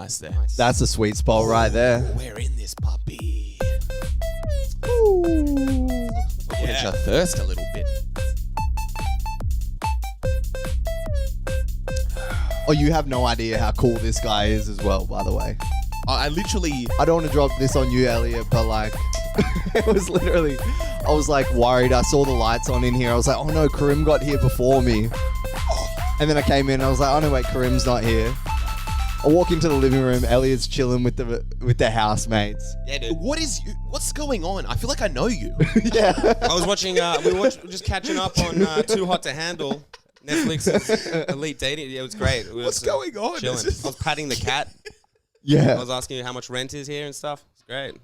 nice there. That's a sweet spot right there. We're in this puppy. Ooh. Quench our thirst a little bit. Oh, you have no idea how cool this guy is as well, by the way. I literally... I don't want to drop this on you, Elliot, but like, it was literally, I was like worried. I saw the lights on in here. I was like, oh no, Karim got here before me. And then I came in and I was like, oh no, wait, Karim's not here. I walk into the living room. Elliot's chilling with the housemates. Yeah, dude. What's going on? I feel like I know you. Yeah. I was watching, we were just catching up on Too Hot to Handle. Netflix's Elite Dating. Yeah, it was great. It was, What's going on? Chilling. I was patting the cat. Yeah. I was asking you how much rent is here and stuff. It's great.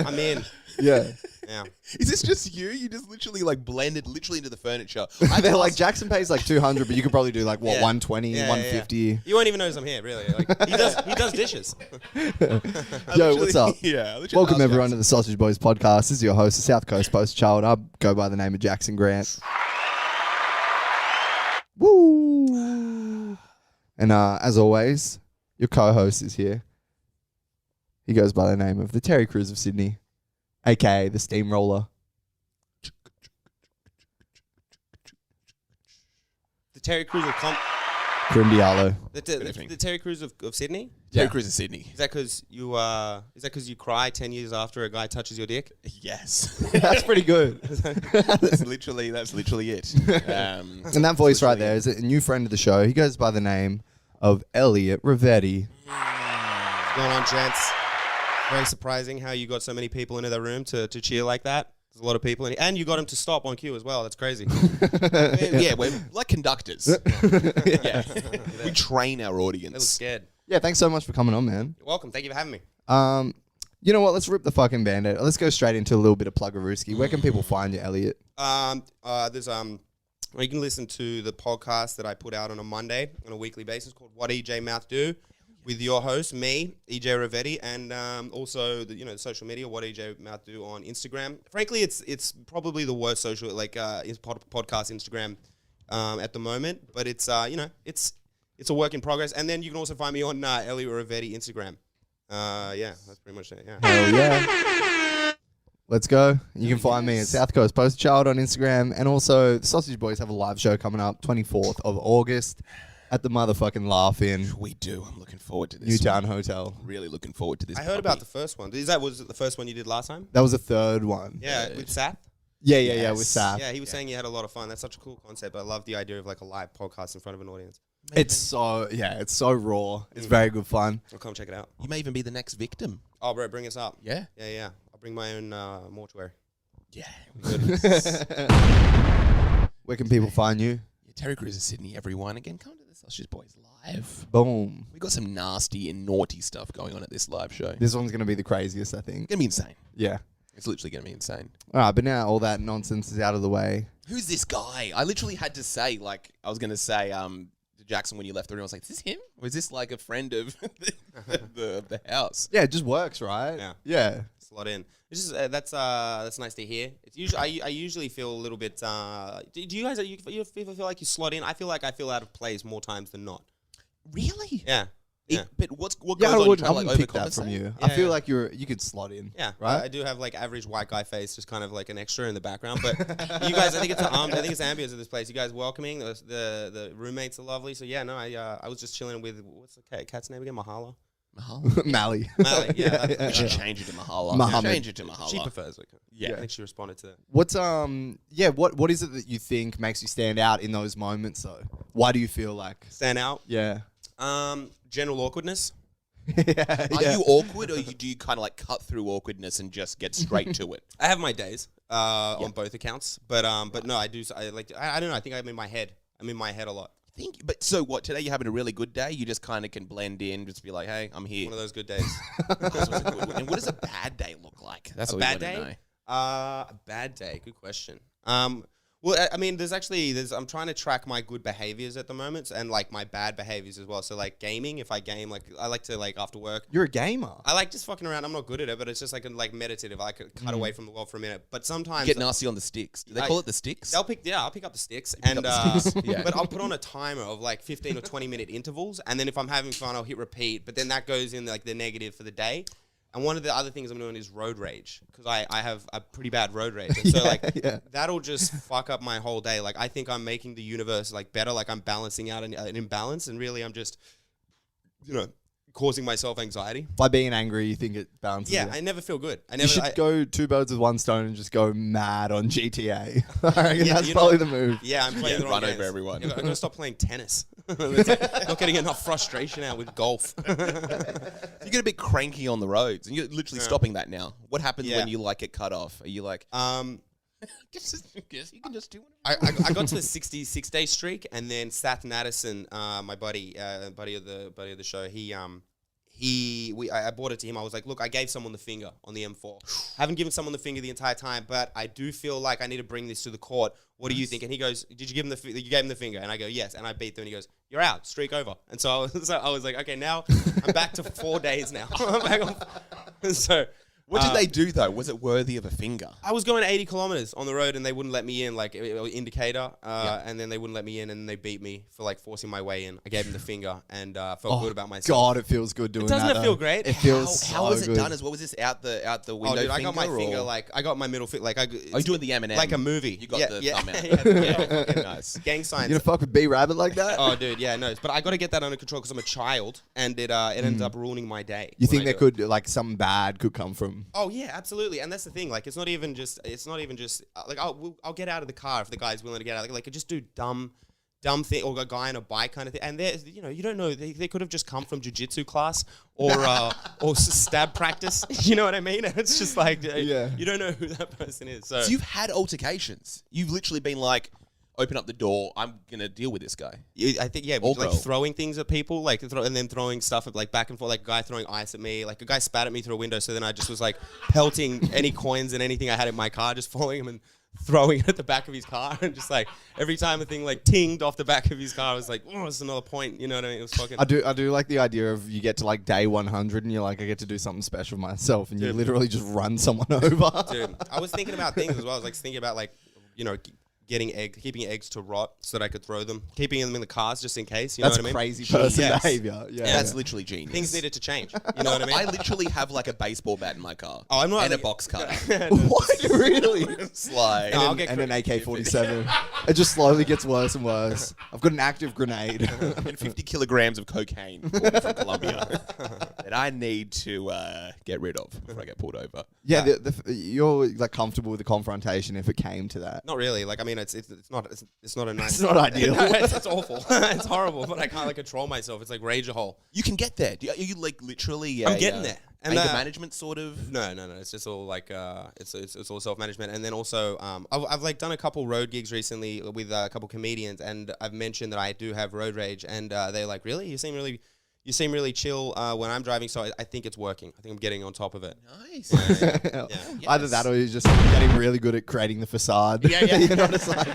I'm in. Yeah. Yeah. Is this just you? You just literally like blended literally into the furniture. They're like, Jackson pays like 200, but you could probably do like, what, Yeah. 120, Yeah, 150? yeah. You won't even notice I'm here, really. Like, he does dishes. Yo, what's up? Yeah. Welcome everyone to the Sausage Boys podcast. This is your host, the South Coast Post Child. I go by the name of Jackson Grant. Woo! And as always, your co-host is here. He goes by the name of the Terry Crews of Sydney, aka the Steamroller. The Terry Crews of Karim Diallo. the Terry Crews of Sydney. Terry Crews in Sydney. Is that because you cry 10 years after a guy touches your dick? Yes. That's pretty good. That's literally it. And that voice right there is a new friend of the show. He goes by the name of Elliot Rovedi. What's going on, gents? Very surprising how you got so many people into the room to cheer like that. There's a lot of people, and you got him to stop on cue as well. That's crazy. Yeah, we're like conductors. Yeah. We train our They look audience. scared. Yeah, thanks so much for coming on, man. You're welcome. Thank you for having me. You know what? Let's rip the fucking band-aid. Let's go straight into a little bit of plug-a-rooski. Where can people find you, Elliot? There's you can listen to the podcast that I put out on a Monday on a weekly basis called What EJ Mouth Do, with your host, me, EJ Rovedi, and also the social media, What EJ Mouth Do on Instagram. Frankly, it's probably the worst social podcast Instagram at the moment, but it's it's a work in progress. And then you can also find me on Elliot Rovedi Instagram. Yeah, that's pretty much it. Yeah. Hell yeah. Let's go. You can find me at South Coast Post Child on Instagram, and also the Sausage Boys have a live show coming up 24th of August at the motherfucking Laugh-In, We do. I'm looking forward to this. Newtown Hotel. Really looking forward to this. I heard about the first one. Was it the first one you did last time? That was the third one. Yeah, with Seth. Yeah, Yes. with Saf. Yeah, he was saying you had a lot of fun. That's such a cool concept. I love the idea of like a live podcast in front of an audience. It's so raw. It's very good fun. I'll come check it out. You may even be the next victim. Oh, bro, bring us up. Yeah. Yeah. I'll bring my own mortuary. Yeah. Where can people find you? Terry Crews in Sydney, everyone. Again, come to the Sausage Boys live. Boom. We got some nasty and naughty stuff going on at this live show. It's This one's going to be the craziest, I think. gonna be insane. Yeah. It's literally gonna be insane. All right, but now all that nonsense is out of the way. Who's this guy? I literally had to say, like, I was gonna say, to Jackson when you left the room, I was like, "Is this him? Or is this like a friend of the house?" Yeah, it just works, right? Yeah. Yeah. Slot in. It's just that's nice to hear. It's usually I usually feel a little bit. Do you guys you feel like you slot in? I feel like I feel out of place more times than not. Really? Yeah. Yeah. But what goes Yeah, I on? You wouldn't, try to, like, pick that from overcompensate? you. Yeah, I feel yeah. like you could slot in. Yeah, Right? I do have like average white guy face, just kind of like an extra in the background. But you guys, I think it's the ambience of this place. You guys welcoming. The roommates are lovely. So yeah, no, I was just chilling with what's the cat's name again? Mahala. Mahala. Mally. Mally. Yeah, We should change it to Mahala. Muhammad. Change it to Mahala. she prefers it. Yeah. I think she responded to that. What's what is it that you think makes you stand out in those moments though? Why do you feel like Stand out. Yeah. General awkwardness. Are you awkward, or do you kind of like cut through awkwardness and just get straight to it? I have my days on both accounts, but no, I do. I don't know. I think I'm in my head. I'm in my head a lot. But so what? Today you're having a really good day. You just kind of can blend in, just be like, "Hey, I'm here." One of those good days. And what does a bad day look like? That's A what bad we want day? to know. A bad day. Good question. Well, Well, I mean, I'm trying to track my good behaviors at the moment and like my bad behaviors as well. So like gaming, if I game, like I like to like after work. You're a gamer. I like just fucking around. I'm not good at it, but it's just like meditative. I could cut away from the world for a minute. But sometimes Get nasty on the sticks. Do they call it the sticks? I'll pick up the sticks pick and up the sticks. Yeah. but I'll put on a timer of like 15 or 20 minute intervals, and then if I'm having fun, I'll hit repeat. But then that goes in like the negative for the day. And one of the other things I'm doing is road rage because I have a pretty bad road rage. And so that'll just fuck up my whole day. Like I think I'm making the universe like better. Like I'm balancing out an imbalance, and really I'm just, causing myself anxiety. By being angry, you think it balances Yeah, out? I never feel good. You should go 2 birds with 1 stone and just go mad on GTA. I reckon that's probably the move. Yeah, I'm playing the wrong run games. over everyone. I'm going to stop playing tennis. Not getting enough frustration out with golf. You get a bit cranky on the roads, and you're literally stopping that now. What happens when you like get cut off? Are you like, guess you can just do whatever. I got to the 66-day streak, and then Seth Nadeson, my buddy of the show, I brought it to him. I was like, look, I gave someone the finger on the M4. Haven't given someone the finger the entire time, but I do feel like I need to bring this to the court. What do you think? And he goes, did you give him you gave him the finger? And I go, yes. And I beat them. And he goes, you're out. Streak over. And so I was like, okay, now I'm back to 4 days now. I'm back on. So. What did they do though? Was it worthy of a finger? I was going 80 kilometers on the road and they wouldn't let me in, like indicator, and then they wouldn't let me in and they beat me for like forcing my way in. I gave them the finger and felt good about myself. God, it feels good doing that. Doesn't it feel great? It feels How so was it good. done? What was this out the window? Oh, dude, I got my finger, finger or? like I got my middle finger like Are you doing the M&M? like a movie. You got the thumb out. Yeah. Nice. Gang signs. You gonna fuck with B Rabbit like that? Oh, dude, yeah, no. But I got to get that under control because I'm a child, and it ends up ruining my day. You when think I there do it. could like something bad could come from? Oh yeah, absolutely. And that's the thing. Like, it's not even just like I'll get out of the car if the guy's willing to get out. Like, just do dumb thing, or a guy on a bike kind of thing. And there's, you don't know. They could have just come from jiu-jitsu class or stab practice. You know what I mean? It's just like you don't know who that person is. So you've had altercations. You've literally been like, open up the door. I'm gonna deal with this guy. I think like throwing things at people, like and then throwing stuff like back and forth, like a guy throwing ice at me, like a guy spat at me through a window. So then I just was like pelting any coins and anything I had in my car, just following him and throwing it at the back of his car, and just like every time a thing like tinged off the back of his car, I was like, oh, it's another point. You know what I mean? It was fucking. I do like the idea of you get to like day 100 and you're like, I get to do something special myself, and you literally just run someone over. Dude, I was thinking about things as well. I was like thinking about like keeping eggs to rot so that I could throw them, keeping them in the cars just in case. You know what I mean? Crazy person Yes. behavior. Yeah, That's literally genius. Things needed to change. You know what I mean? I literally have like a baseball bat in my car. Oh, I'm not and a like- box cutter. What? Really? It's like No, I'll and, get and an AK-47. It just slowly gets worse and worse. I've got an active grenade. and 50 kilograms of cocaine from Colombia that I need to get rid of before I get pulled over. Yeah, you're like comfortable with the confrontation if it came to that. Not really. Like, I mean, it's not a nice. It's not ideal. No, it's awful. It's horrible. But I can't like control myself. It's like rage a hole. You can get there. Are you like literally? I'm getting there. And Anger management sort of. No. It's just all like it's all self management. And then also I've like done a couple road gigs recently with a couple comedians, and I've mentioned that I do have road rage, and they're like, really? You seem really chill when I'm driving, so I think it's working. I think I'm getting on top of it. Nice. Yeah. Either that or you're just getting really good at creating the facade. Yeah. You know what it's like?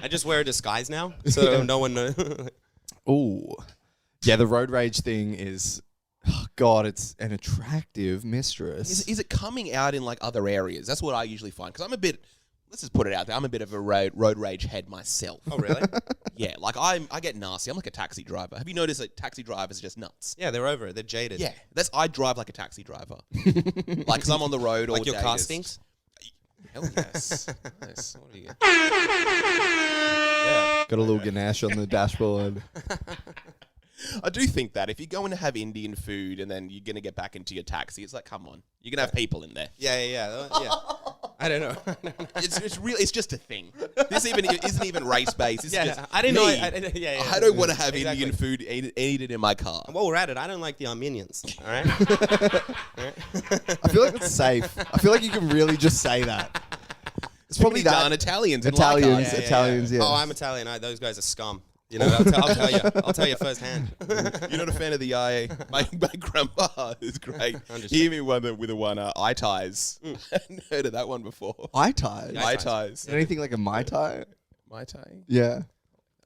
I just wear a disguise now, so no one knows. Ooh. Yeah, the road rage thing is, oh God, it's an attractive mistress. Is it coming out in like other areas? That's what I usually find. Because I'm a bit, let's just put it out there, I'm a bit of a road rage head myself. Oh, really? Yeah, like I get nasty. I'm like a taxi driver. Have you noticed that taxi drivers are just nuts? Yeah, they're over it. They're jaded. Yeah, I drive like a taxi driver. Like, because I'm on the road all Like your day. car stinks? Hell yes. Nice. What do you get? Got a little Ganesh on the dashboard. I do think that if you're going to have Indian food and then you're going to get back into your taxi, it's like, come on. You're going to have people in there. Yeah. I don't know. It's just a thing. This isn't even race-based. It's just I didn't know. me. I don't want to have Exactly. Indian food eaten in my car. And while we're at it, I don't like the Armenians. All right. I feel like it's safe. I feel like you can really just say that. It's probably Darn that. Italians. Italians, In Italians, yeah. Oh, I'm Italian. Those guys are scum. You know, I'll tell you firsthand. You're not a fan of the eye. My grandpa is great. He gave me one with the one eye ties. I hadn't heard of that one before. Eye ties? Yeah, Eye ties. Anything like a Mai Tai? Mai Tai? Yeah.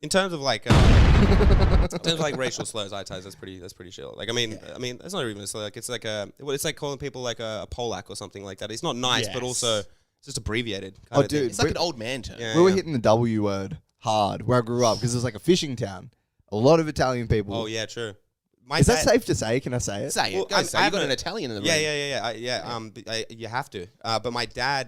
In terms of like, racial slurs, eye ties, that's pretty chill. Like, I mean, that's not even a slur. Like, it's like calling people like a Polak or something like that. It's not nice, but also it's just abbreviated. Oh, dude, It's like an old man term. We were hitting the W word hard where I grew up because it was like a fishing town. A lot of Italian people. Oh yeah, true. Is that safe to say? Can I say it? Say it. Well, Go say it. You got an Italian in the room. Yeah. You have to. But my dad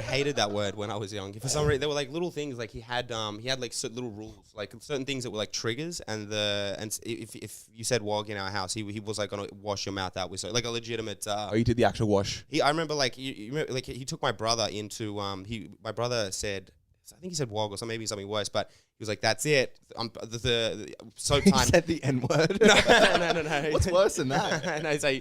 hated that word when I was young. For some reason, there were like little things like he had like certain little rules, like certain things that were like triggers, and if you said "wog" in our house, he was like gonna wash your mouth out with like a legitimate. Oh, you did the actual wash. I remember like he took my brother into my brother said. I think he said "wog" or something, maybe something worse, but he was like, "That's it." The soap time. He said the N word. No. What's worse than that? And I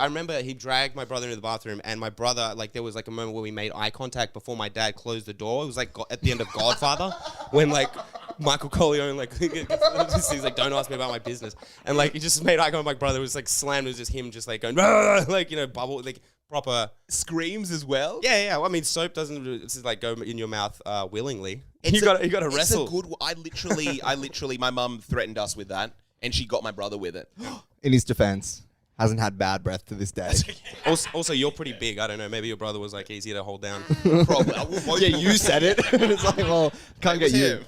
remember he dragged my brother into the bathroom, and my brother, like, there was like a moment where we made eye contact before my dad closed the door. It was like at the end of Godfather, when like Michael Corleone he's like, "Don't ask me about my business," and like he just made eye contact with my brother. It was like slammed. It was just him, just like going like bubble like. Proper screams as well. Yeah. Well, I mean, soap doesn't just like go in your mouth willingly. You got to wrestle. It's a good. I literally, my mum threatened us with that, and she got my brother with it. In his defense, hasn't had bad breath to this day. Also, you're pretty big. I don't know. Maybe your brother was like easier to hold down. Probably. Yeah, you said it. It's like, well, can't get you.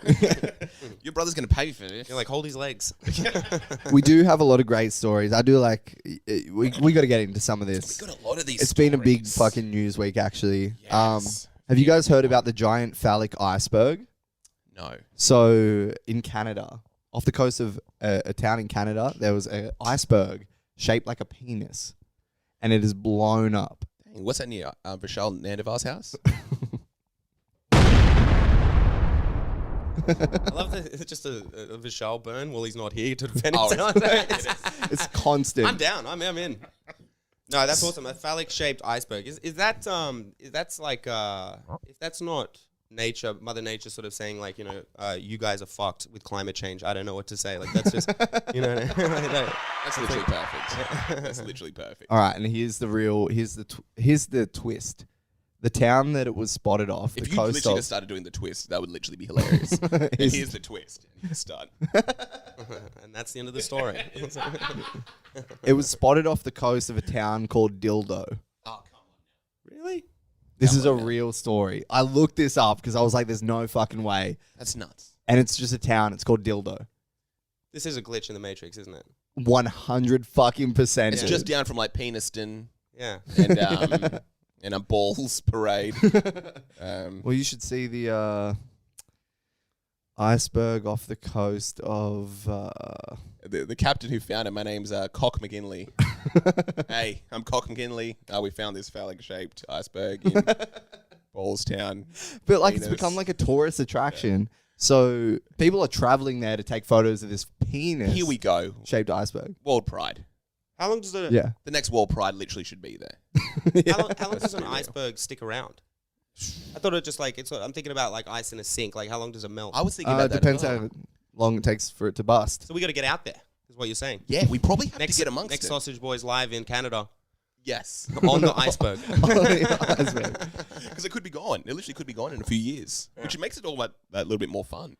Your brother's gonna pay for this. You're like, hold his legs. We do have a lot of great stories. I do like. We got to get into some of this. We got a lot of these. It's been a big fucking news week, actually. Yes. Have you guys heard about the giant phallic iceberg? No. So in Canada, off the coast of a town in Canada, there was an iceberg shaped like a penis, and it is blown up. Dang, what's that near Vishal Nandavar's house? I love that it's just a Vishal burn while he's not here to defend Oh, himself. It's constant. I'm down. I'm in. No, that's awesome. A phallic shaped iceberg. Is that that's like if that's not nature, Mother Nature sort of saying like, you guys are fucked with climate change. I don't know what to say. Like that's just That's literally perfect. That's literally perfect. All right, and here's the twist. The town that it was spotted off, If the you coast literally of, just started doing the twist, that would literally be hilarious. And here's the twist. And you start. and that's the end of the story. it was spotted off the coast of a town called Dildo. Oh, come on. Really? This is a real story. I looked this up because I was like, "There's no fucking way," That's nuts. and it's just a town. It's called Dildo. This is a glitch in the Matrix, isn't it? 100 fucking percent. It's just down from like Peniston Yeah. and a balls parade. Well, you should see the iceberg off the coast of. The captain who found it, my name's Cock McGinley. Hey, I'm Cock McGinley. We found this phallic-shaped iceberg in Ballstown. But like, it's become like a tourist attraction. So people are traveling there to take photos of this penis. Here we go. Shaped iceberg. World Pride. How long does Yeah. The next World Pride literally should be there. How long does an iceberg stick around? I thought it just like I'm thinking about like ice in a sink. Like how long does it melt? I was thinking It about that. depends as well. how long it takes for it to bust. So we got to get out there. Is what you're saying? Yeah, we probably have Next to get amongst next it. Sausage Boys live in Canada Yes. on the iceberg. Because it could be gone. It literally could be gone in a few years, which makes it all that little bit more fun.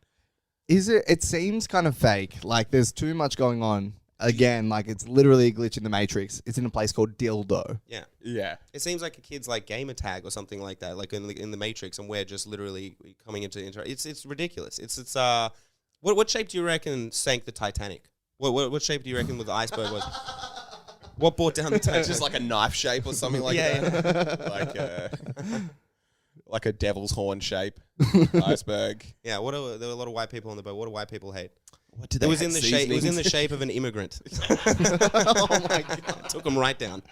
Is it? It seems kind of fake. Like there's too much going on. Again, like it's literally a glitch in the Matrix. It's in a place called Dildo. Yeah. Yeah. It seems like a kid's like gamer tag or something like that, like in the Matrix, and we're just literally coming into it's ridiculous. It's what shape do you reckon sank the Titanic? What shape do you reckon the iceberg was? What brought down the Titanic? It's just like a knife shape or something like that. Like a devil's horn shape iceberg. Yeah. There were a lot of white people on the boat. What do white people hate? What did It was in the shape. It was in the shape of an immigrant. Oh my god! Took them right down.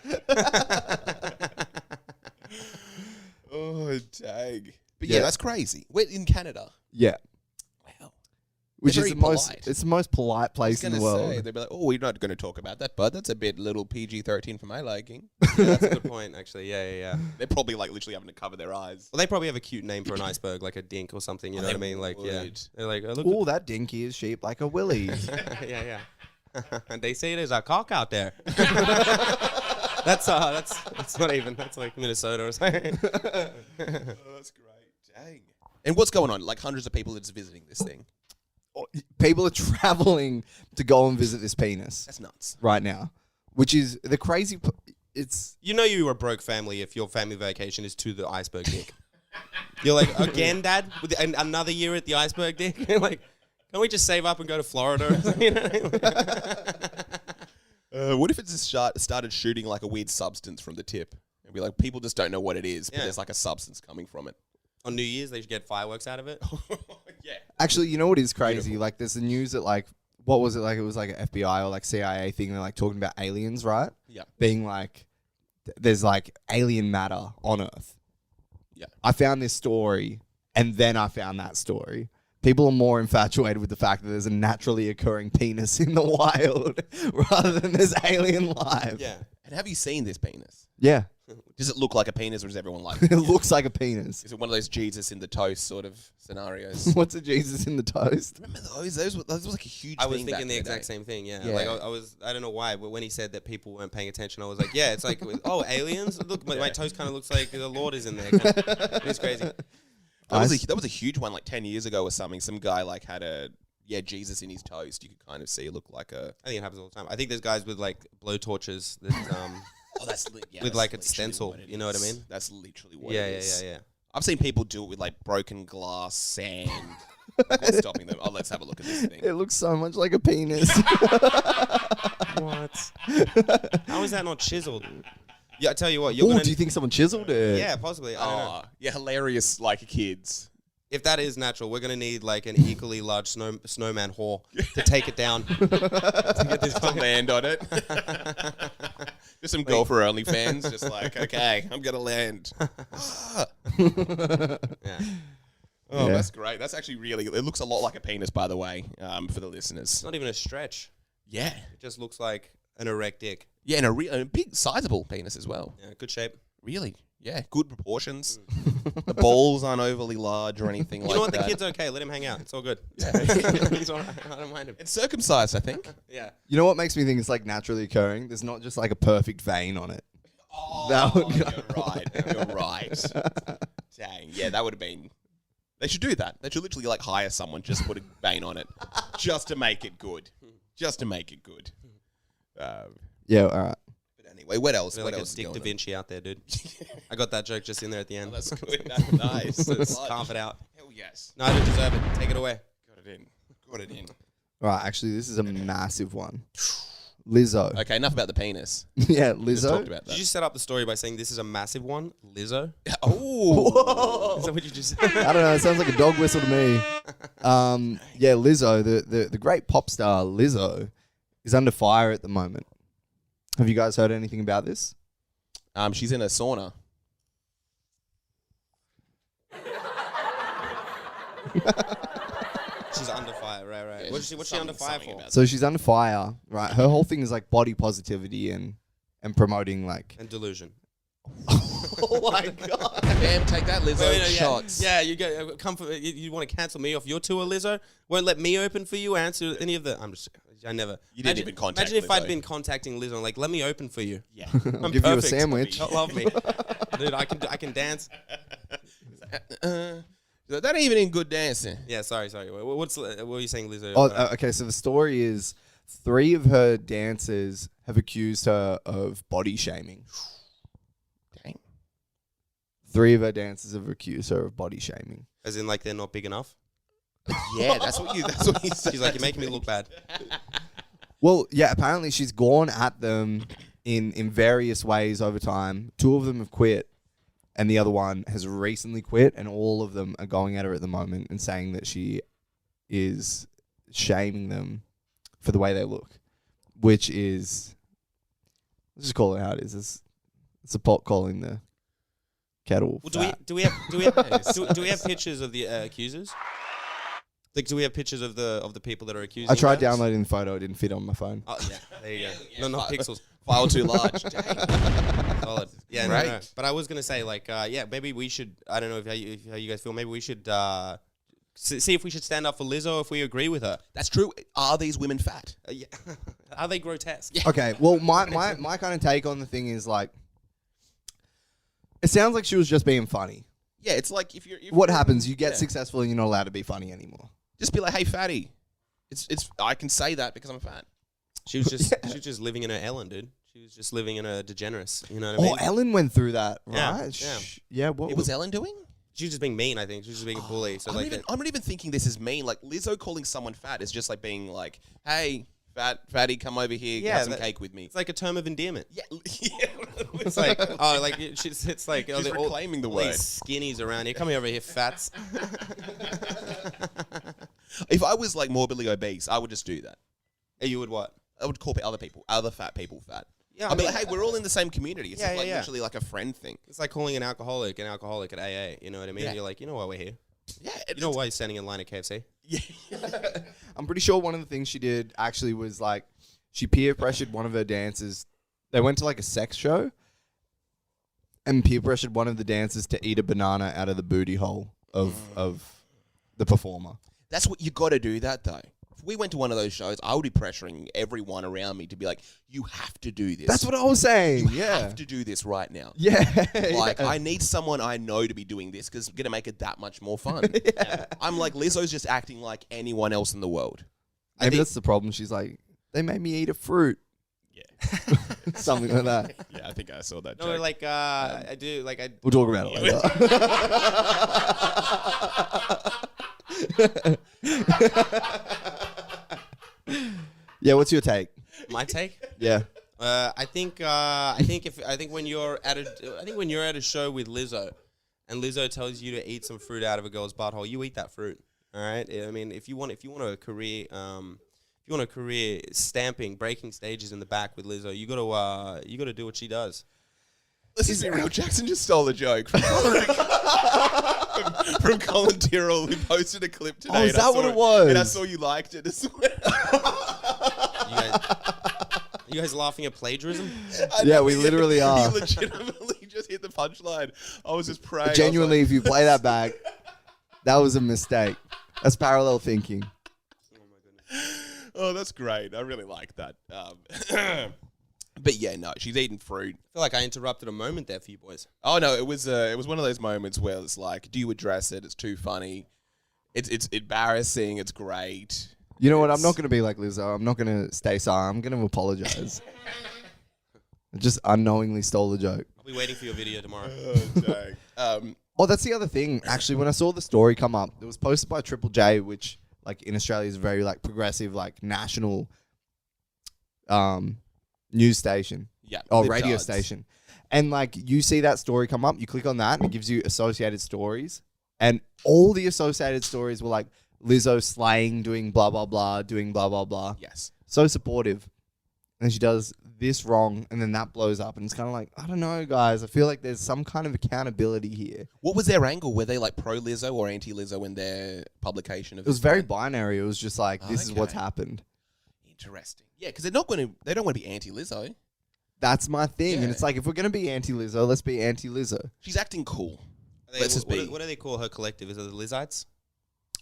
Oh, dang. But Yeah. yeah, that's crazy. We're in Canada. Yeah. Wow. Which They're is the very most, polite. it's the most polite I was place in the gonna world. say, they'd be like, "Oh, we're not going to talk about that, bud. That's a bit little PG-13 for my liking." Yeah, that's a good point, actually. Yeah. They're probably like literally having to cover their eyes. Well, they probably have a cute name for an iceberg, like a dink or something. You know what I mean? Like, yeah. would. They're like, oh, look. Oh, that dinky is shaped like a willy. Yeah. And they say there's a cock out there. That's not even. That's like Minnesota or something. That's great. Dang. And what's going on? Like hundreds of people are just visiting this thing. People are traveling to go and visit this penis That's nuts. right now, which is the crazy. It's You know you were a broke family if your family vacation is to the iceberg dick. You're like, again, Dad? With another year at the iceberg dick? Like, can't we just save up and go to Florida? You know? What if it just started shooting like a weird substance from the tip? It'd be like people just don't know what it is, but Yeah. there's like a substance coming from it. On New Year's, they should get fireworks out of it. Yeah. actually, you know what is crazy? Beautiful. Like, there's the news that like, what was it like? It was like an FBI or like CIA thing. They're like talking about aliens, right? Yeah. Being like, there's like alien matter on Earth. Yeah. I found this story, and then I found that story. People are more infatuated with the fact that there's a naturally occurring penis in the wild rather than there's alien life. Yeah. And have you seen this penis? Yeah. Does it look like a penis or does everyone like It it? looks like a penis. Is it one of those Jesus in the toast sort of scenarios? What's a Jesus in the toast? Remember those? Those was like a huge I was thing thinking back the in day. exact same thing, yeah. Yeah. Like, I don't know why, but when he said that people weren't paying attention, I was like, yeah, it's like, oh, aliens? Look, my toast kind of looks like the Lord is in there. It's crazy. That was a huge one like 10 years ago or something. Some guy like had Jesus in his toast. You could kind of see it looked like a... I think it happens all the time. I think there's guys with like blow torches that Oh, that's with that's like a literally stencil. what it You know what I is. mean? That's literally what Yeah, it yeah, is. yeah. I've seen people do it with like broken glass, sand. Like, what's stopping them? Oh, let's have a look at this thing. It looks so much like a penis. What? How is that not chiseled? Yeah, I tell you what, you're Oh, gonna. do you think someone chiseled it? Yeah, possibly. I don't know. Oh, yeah, hilarious like kids. If that is natural, we're gonna need like an equally large snowman whore to take it down. To get this To land on it. Just some golfer only fans. Just like, okay, I'm gonna land. Yeah. Oh, Yeah. that's great. That's actually really. It looks a lot like a penis, by the way, for the It's listeners. not even a stretch. Yeah, It just looks like an erect dick. yeah, and a big, sizable penis as well. Yeah, good shape. Really, yeah, good proportions. The balls aren't overly large or anything You like know what? that. The kid's okay. Let him hang out. It's all good. Yeah. He's all right. I don't mind him. It's circumcised, I think. Yeah. You know what makes me think it's like naturally occurring? There's not just like a perfect vein on it. Oh, That would- you're right. You're right. Dang, yeah, that would have been. They should do that. They should literally like hire someone just to put a vein on it, just to make it good. Just to make it good. Yeah, all right. But anyway, what else? They're What like a else is Dick going Da on? Vinci out there, dude. I got that joke just in there at the end. Oh, that's good. That's nice. Let's carve it out. Hell yes. No, I don't deserve it. Take it away. Got it in. Got it in. All right, actually, this is a massive one. Lizzo. Okay, enough about the penis. Yeah, Just talked Lizzo. about that. Did you set up the story by saying this is a massive one? Lizzo? Oh. Is that what you just said? I don't know. It sounds like a dog whistle to me. Yeah, Lizzo, the great pop star Lizzo, is under fire at the moment. Have you guys heard anything about this? She's in a sauna. She's under fire, right. Yeah, What's she under fire something for? about So she's under fire, right? Her whole thing is like body positivity and promoting like. And delusion. Oh my god! Bam, take that, Lizzo. Oh, yeah. Shots. Yeah, you go come for you want to cancel me off your tour, Lizzo? Won't let me open for you, answer any of the I never. You didn't even contact Imagine if Lizzo. I'd been contacting Lizzo, like, let me open for you. Yeah. I'll I'm give you a perfect. sandwich. Love me. Dude, I can dance. That ain't even in good dancing. Yeah, sorry. What were you saying, Lizzo? Oh, okay. So the story is 3 of her dancers have accused her of body shaming. Dang. 3 of her dancers have accused her of body shaming. As in, like, they're not big enough? Yeah, that's what you said. She's like, you're making me look bad. Well, yeah, apparently she's gone at them in various ways over time. 2 of them have quit, and the other one has recently quit, and all of them are going at her at the moment and saying that she is shaming them for the way they look, which is, let's just call it how it is. It's a pot calling the kettle Well, fat. do we have pictures of the accusers? Like, do we have pictures of the people that are accusing? I tried them? downloading the photo. It didn't fit on my phone. Oh yeah, there you go. No, not pixels. File too large. Dang. Solid. Yeah, Right. no. But I was gonna say, like, yeah, maybe we should. I don't know if how you guys feel. Maybe we should see if we should stand up for Lizzo if we agree with her. That's true. Are these women fat? Yeah. Are they grotesque? Yeah. Okay, well, my kind of take on the thing is like, it sounds like she was just being funny. Yeah, it's like if What happens? You get yeah. successful and you're not allowed to be funny anymore. Just be like, hey, fatty. It's. I can say that because I'm fat. She was just living in her Ellen, dude. She was just living in a degenerate. You know what I mean? Oh, Ellen went through that, Yeah, right? yeah. Yeah. What It was Ellen doing? She was just being mean. I think she was just being a bully. So like, I'm not even thinking this is mean. Like Lizzo calling someone fat is just like being like, hey, fatty, come over here, Yeah, have some that- cake with me. it's like a term of endearment. Yeah, yeah. It's like, oh, like it's like She's they're all reclaiming the these word. skinnies around here. Come over here, fats. If I was like morbidly obese, I would just do that. You would what? I would call other fat people fat. Yeah, I'd be like, hey, we're all in the same community. It's Yeah, just like yeah. literally like a friend thing. It's like calling an alcoholic at AA. You know what I mean? Yeah. You're like, you know why we're here? Yeah, You know why you're standing in line at KFC? Yeah. I'm pretty sure one of the things she did actually was like, she peer pressured one of her dancers. They went to like a sex show and peer pressured one of the dancers to eat a banana out of the booty hole of the performer. That's what you got to do. That though. If we went to one of those shows, I would be pressuring everyone around me to be like, you have to do this. That's what I was saying. you Yeah. have to do this right now. Yeah. Like, yeah. I need someone I know to be doing this because it's going to make it that much more fun. Yeah. I'm like, Lizzo's just acting like anyone else in the world. Maybe that's the problem. She's like, they made me eat a fruit. Yeah. Something like that. Yeah, I think I saw that No, joke. like I do. Like I. We'll talk about it later. Yeah, what's your take? My take. Yeah. I think when you're at a show with Lizzo, and Lizzo tells you to eat some fruit out of a girl's butthole, you eat that fruit. All right. I mean, if you want a career, stamping, breaking stages in the back with Lizzo, you gotta do what she does. Let's just be real. Jackson just stole a joke from Colin Tyrrell, who posted a clip today. Oh, is and I that saw what it was? And I saw you liked it as well. You guys laughing at plagiarism? Yeah, we literally are. He legitimately just hit the punchline. I was just praying. Genuinely, if you play that back, that was a mistake. That's parallel thinking. Oh, that's great. I really like that. But yeah, no, she's eating fruit. I feel like I interrupted a moment there for you boys. Oh no, it was one of those moments where it's like, do you address it? It's too funny. It's embarrassing. It's great. You know what? I'm not going to be like Lizzo. I'm not going to stay silent. I'm going to apologize. I just unknowingly stole the joke. I'll be waiting for your video tomorrow. Oh, dang. Oh, that's the other thing. Actually, when I saw the story come up, it was posted by Triple J, which like in Australia is very like progressive, like national news station. Yeah. Oh, libtards. radio station. And like you see that story come up, you click on that and it gives you associated stories. And all the associated stories were like Lizzo slaying, doing blah, blah, blah, doing blah, blah, blah. Yes. So supportive. And she does this wrong and then that blows up. And it's kind of like, I don't know, guys. I feel like there's some kind of accountability here. What was their angle? Were they like pro Lizzo or anti Lizzo in their publication of It was this very one? binary. It was just like, this is what's Okay. happened. Interesting. Yeah, because they don't want to be anti Lizzo. That's my thing. And Yeah. it's like, if we're going to be anti-Lizzo, let's be anti-Lizzo. She's acting cool. Are they- Let's just be. what do they call her collective? Is it the Lizzites?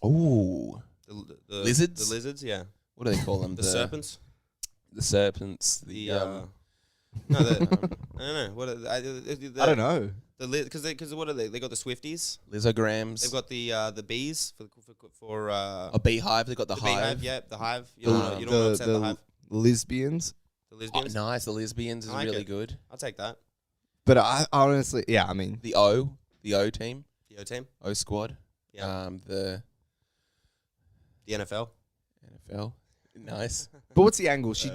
Ooh. The Lizards? The lizards, yeah. What do they call them? The serpents? The serpents. The, no, the, I don't know. What are I don't know. Because what are they? They got the Swifties. Lizograms. They've got the bees for a beehive. They've got the hive. beehive. Yeah, the hive. You The- don't want to upset the hive. lesbians. The Oh, lesbians. nice. The lesbians is I like really it. good. I'll take that. But I honestly, yeah, I mean, The O team. The O team. O squad. Yeah. The The NFL. NFL. Nice. but what's the angle? She's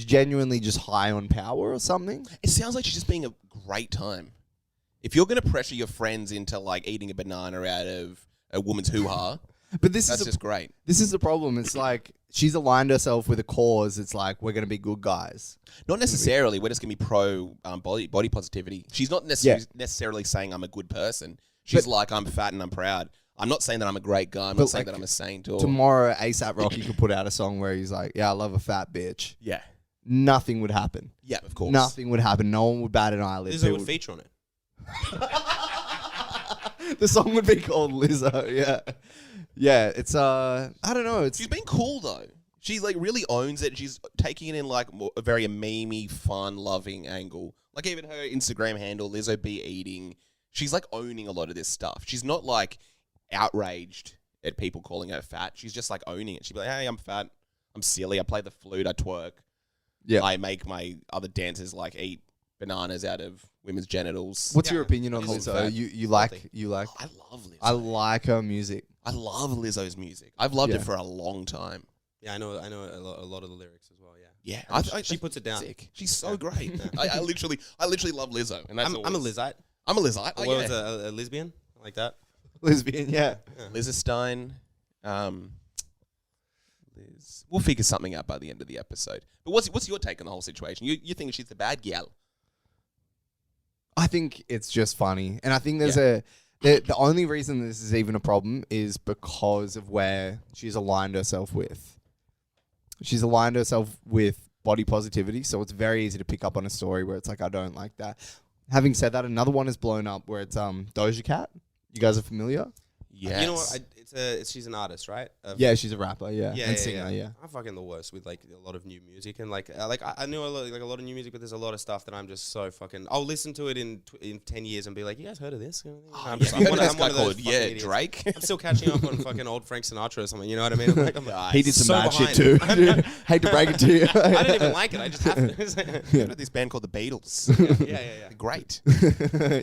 genuinely just high on power or something. It sounds like she's just being a great time. If you're going to pressure your friends into like eating a banana out of a woman's hoo-ha, But this that's is just great. this is the problem. It's like she's aligned herself with a cause. It's like we're gonna be good guys. Not necessarily. We're just going to be pro body positivity. She's not necessarily saying I'm a good person. She's like, I'm fat and I'm proud. I'm not saying that I'm a great guy. I'm not saying like, that I'm a saint. Or tomorrow, ASAP Rocky could put out a song where he's like, "Yeah, I love a fat bitch." yeah, Nothing would happen. yeah, of course. Nothing would happen. No one would bat an eyelid. Lizzo People would feature on it. The song would be called Lizzo. Yeah, yeah. It's I don't know. It's She's been cool though. She like really owns it. She's taking it in like a very memey, fun, loving angle. Like even her Instagram handle, Lizzo be eating. She's like owning a lot of this stuff. She's not like outraged at people calling her fat. She's just like owning it. She'd be like, "Hey, I'm fat. I'm silly. I play the flute. I twerk. yeah. I make my other dancers like eat bananas out of women's genitals." What's your opinion on Cool Lizzo? fat. You like. I love Lizzo. I like her music. I love Lizzo's music. I've loved Yeah. it for a long time. Yeah, I know a lot of the lyrics as well. Yeah, Yeah, she puts it down. Sick. She's so great. I literally love Lizzo, and that's I'm a Lizite. I'm a Lizite. Oh, Well, yeah. as a lesbian, I like that. Lesbian, yeah. Lizestein. Liz. We'll figure something out by the end of the episode. But what's your take on the whole situation? You think she's the bad gal? I think it's just funny, and I think the only reason this is even a problem is because of where she's aligned herself with. She's aligned herself with body positivity, so it's very easy to pick up on a story where it's like, I don't like that. Having said that, another one is blown up where it's Doja Cat. You guys are familiar? Yes. You know what? She's an artist, right? Yeah, she's a rapper, yeah. And singer, yeah. I'm fucking the worst with like a lot of new music and I know a lot of new music, but there's a lot of stuff that I'm just so fucking. I'll listen to it in 10 years and be like, you guys heard of this? I'm one of those fucking idiots. Drake. I'm still catching up on fucking old Frank Sinatra or something. You know what I mean? I'm like, He did some so bad shit behind. too. Hate to break it to you. I didn't even like it. I just happened. You know this band called the Beatles. Yeah. They're great.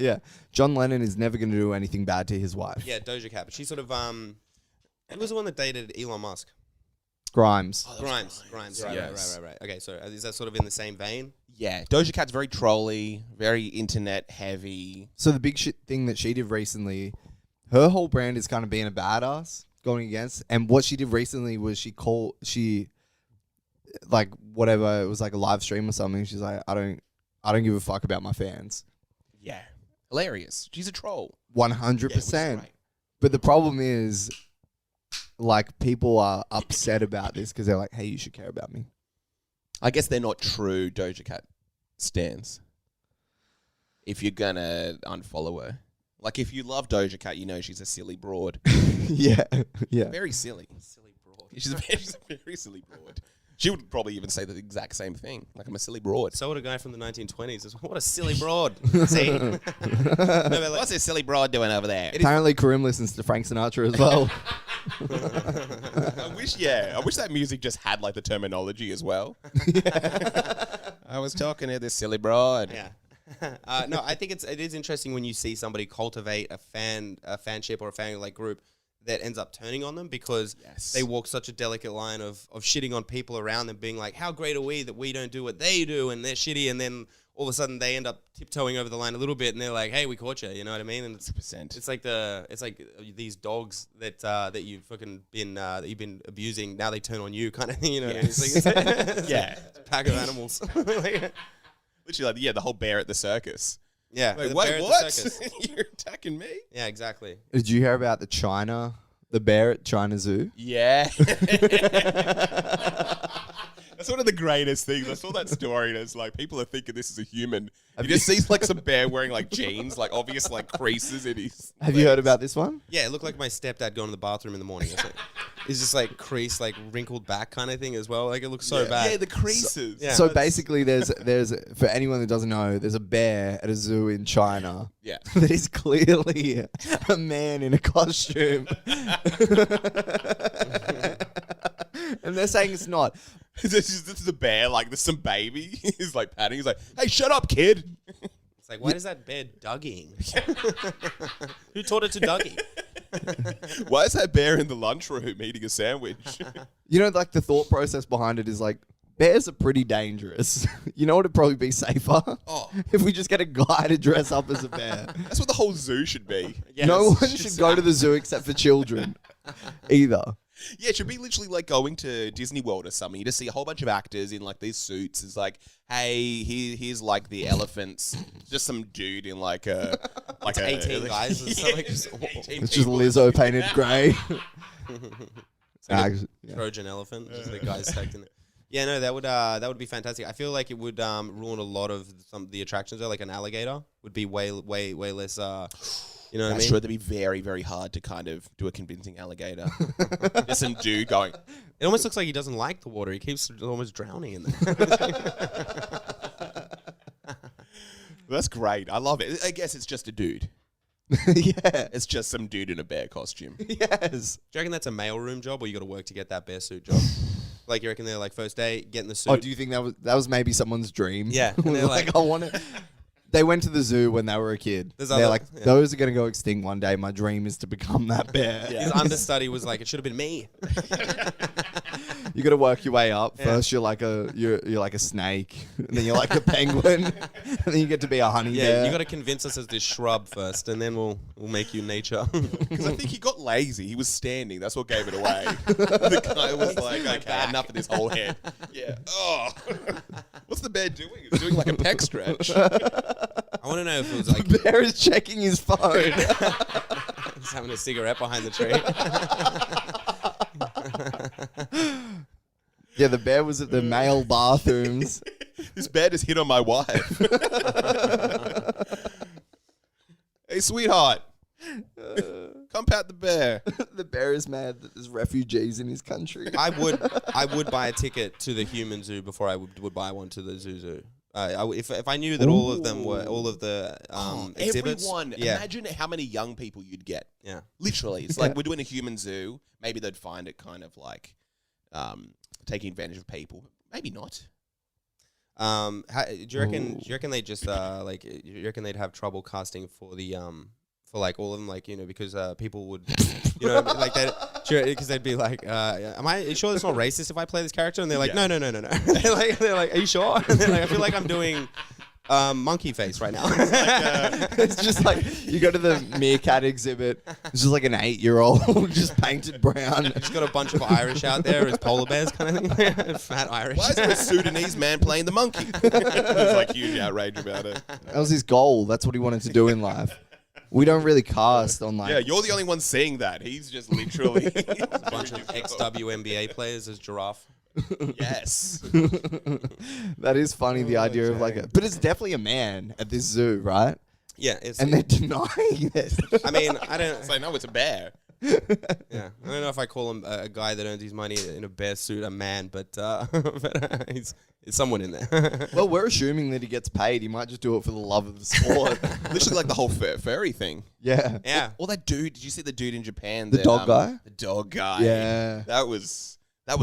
Yeah. John Lennon is never going to do anything bad to his wife. Yeah, Doja Cat. But she sort of who was the one that dated Elon Musk? Grimes. Grimes. Yes. Right. Okay, so is that sort of in the same vein? Yeah, Doja Cat's very trolly, very internet heavy. So the big shit thing that she did recently, her whole brand is kind of being a badass, going against. And what she did recently was she like whatever, it was like a live stream or something. She's like, I don't give a fuck about my fans. Yeah, hilarious. She's a troll. 100%. Right. But the problem is, like, people are upset about this because they're like, hey, you should care about me. I guess they're not true Doja Cat stans. If you're gonna unfollow her, like if you love Doja Cat, you know she's a silly broad. Yeah. Very silly. Silly broad. She's a very silly broad. She would probably even say the exact same thing. Like, I'm a silly broad. So would a guy from the 1920s. What a silly broad. See? No, but like, What's this silly broad doing over there? Apparently, Karim listens to Frank Sinatra as well. I wish that music just had like the terminology as well. I was talking to this silly broad. yeah. No, I think it is interesting when you see somebody cultivate a fanship or a fan like group that ends up turning on them because they walk such a delicate line of shitting on people around them, being like, how great are we that we don't do what they do and they're shitty, and then all of a sudden they end up tiptoeing over the line a little bit and they're like, hey, we caught you, you know what I mean? And it's like these dogs that you've fucking been that you've been abusing, now they turn on you kind of thing, you know? Yes. It's like, it's Yeah. a pack of animals. Literally, like, the whole bear at the circus. Yeah. Like, the what? bear at the What? circus. You're attacking me? Yeah, exactly. Did you hear about the bear at China Zoo? Yeah. That's one of the greatest things. I saw that story and it's like people are thinking this is a human. You just see like some bear wearing like jeans, like obvious like creases in his Have you heard about this one? Yeah, it looked like my stepdad going to the bathroom in the morning. It's just like creased, like wrinkled back kind of thing as well. Like it looks so bad. Yeah, the creases. Yeah. So basically, there's for anyone that doesn't know, there's a bear at a zoo in China. Yeah. That is clearly a man in a costume. And they're saying it's not. This is a bear, like there's some baby. He's like patting. He's like, hey, shut up, kid. It's like, why does that bear dugging? Who taught it to Dougie? Why is that bear in the lunchroom eating a sandwich? You know, like the thought process behind it is like, bears are pretty dangerous. You know what would probably be safer? Oh. If we just get a guy to dress up as a bear. That's what the whole zoo should be. Yes. No one should go to the zoo except for children. Either. Yeah, it should be literally like going to Disney World or something. You just see a whole bunch of actors in like these suits. It's like, hey, here's like the elephants. Just some dude in like a like It's 18 guys. It's Yeah, like just 18 It's just people. Lizzo painted grey. like Yeah. Trojan elephant, just the guys stacked in it. Yeah, no, that would be fantastic. I feel like it would ruin a lot of some of the attractions. Though, like an alligator would be way less. You know what I That's mean? true. That'd be very, very hard to kind of do a convincing alligator. Just some dude going, It almost looks like he doesn't like the water. He keeps almost drowning in there. that's great. I love it. I guess it's just a dude. Yeah. It's just some dude in a bear costume. Yes. Do you reckon that's a mailroom job, or you got to work to get that bear suit job? Like, you reckon they're like first day getting the suit? Oh, do you think that was maybe someone's dream? Yeah, and they're like, I want to. They went to the zoo when they were a kid. There's They're other- like, yeah. those are gonna go extinct one day. My dream is to become that bear. His understudy was like, it should have been me. You got to work your way up. Yeah. First, you're like a snake, and then you're like a penguin, and then you get to be a honey Yeah, bear. you got to convince us as this shrub first, and then we'll make you nature. Because I think he got lazy. He was standing. That's what gave it away. The guy was like, okay, enough of this whole head. Yeah. Oh. What's the bear doing? It's doing like a pec stretch. I want to know if it was like The bear is checking his phone. he's having a cigarette behind the tree. Yeah, the bear was at the male bathrooms. This bear just hit on my wife. Hey, sweetheart. Come pat the bear. The bear is mad that there's refugees in his country. I would buy a ticket to the human zoo before I would buy one to the zoo. If I knew that all of them were all of the exhibits, Everyone. yeah, Imagine how many young people you'd get. yeah. Literally. It's like we're doing a human zoo. Maybe they'd find it kind of like taking advantage of people. Maybe not. Do you reckon they just like? Do you reckon they'd have trouble casting for the for like all of them, like, you know, because people would, you know, like that, because they'd be like, am I sure it's not racist if I play this character? And they're like, Yeah. no. they're like, are you sure? And they're like, I feel like I'm doing monkey face right now. It's just like you go to the meerkat exhibit. It's just like an 8-year-old just painted brown. Just got a bunch of Irish out there as polar bears kind of thing. Fat Irish. Why is there a Sudanese man playing the monkey? There's like huge outrage about it. That was his goal. That's what he wanted to do in life. We don't really cast on like. Yeah, you're the only one seeing that. He's just literally A bunch of ex-WNBA players as giraffe. Yes. That is funny. The idea of like, but it's definitely a man at this zoo, right? Yeah, it's. And they're denying it. I mean, I don't. It's like, no, it's a bear. Yeah, I don't know if I call him a guy that earns his money in a bear suit a man, but he's someone in there. Well, we're assuming that he gets paid. He might just do it for the love of the sport. Literally like the whole furry thing. Yeah. Yeah. Or that dude, did you see the dude in Japan? The that, dog guy? The dog guy. Yeah. That was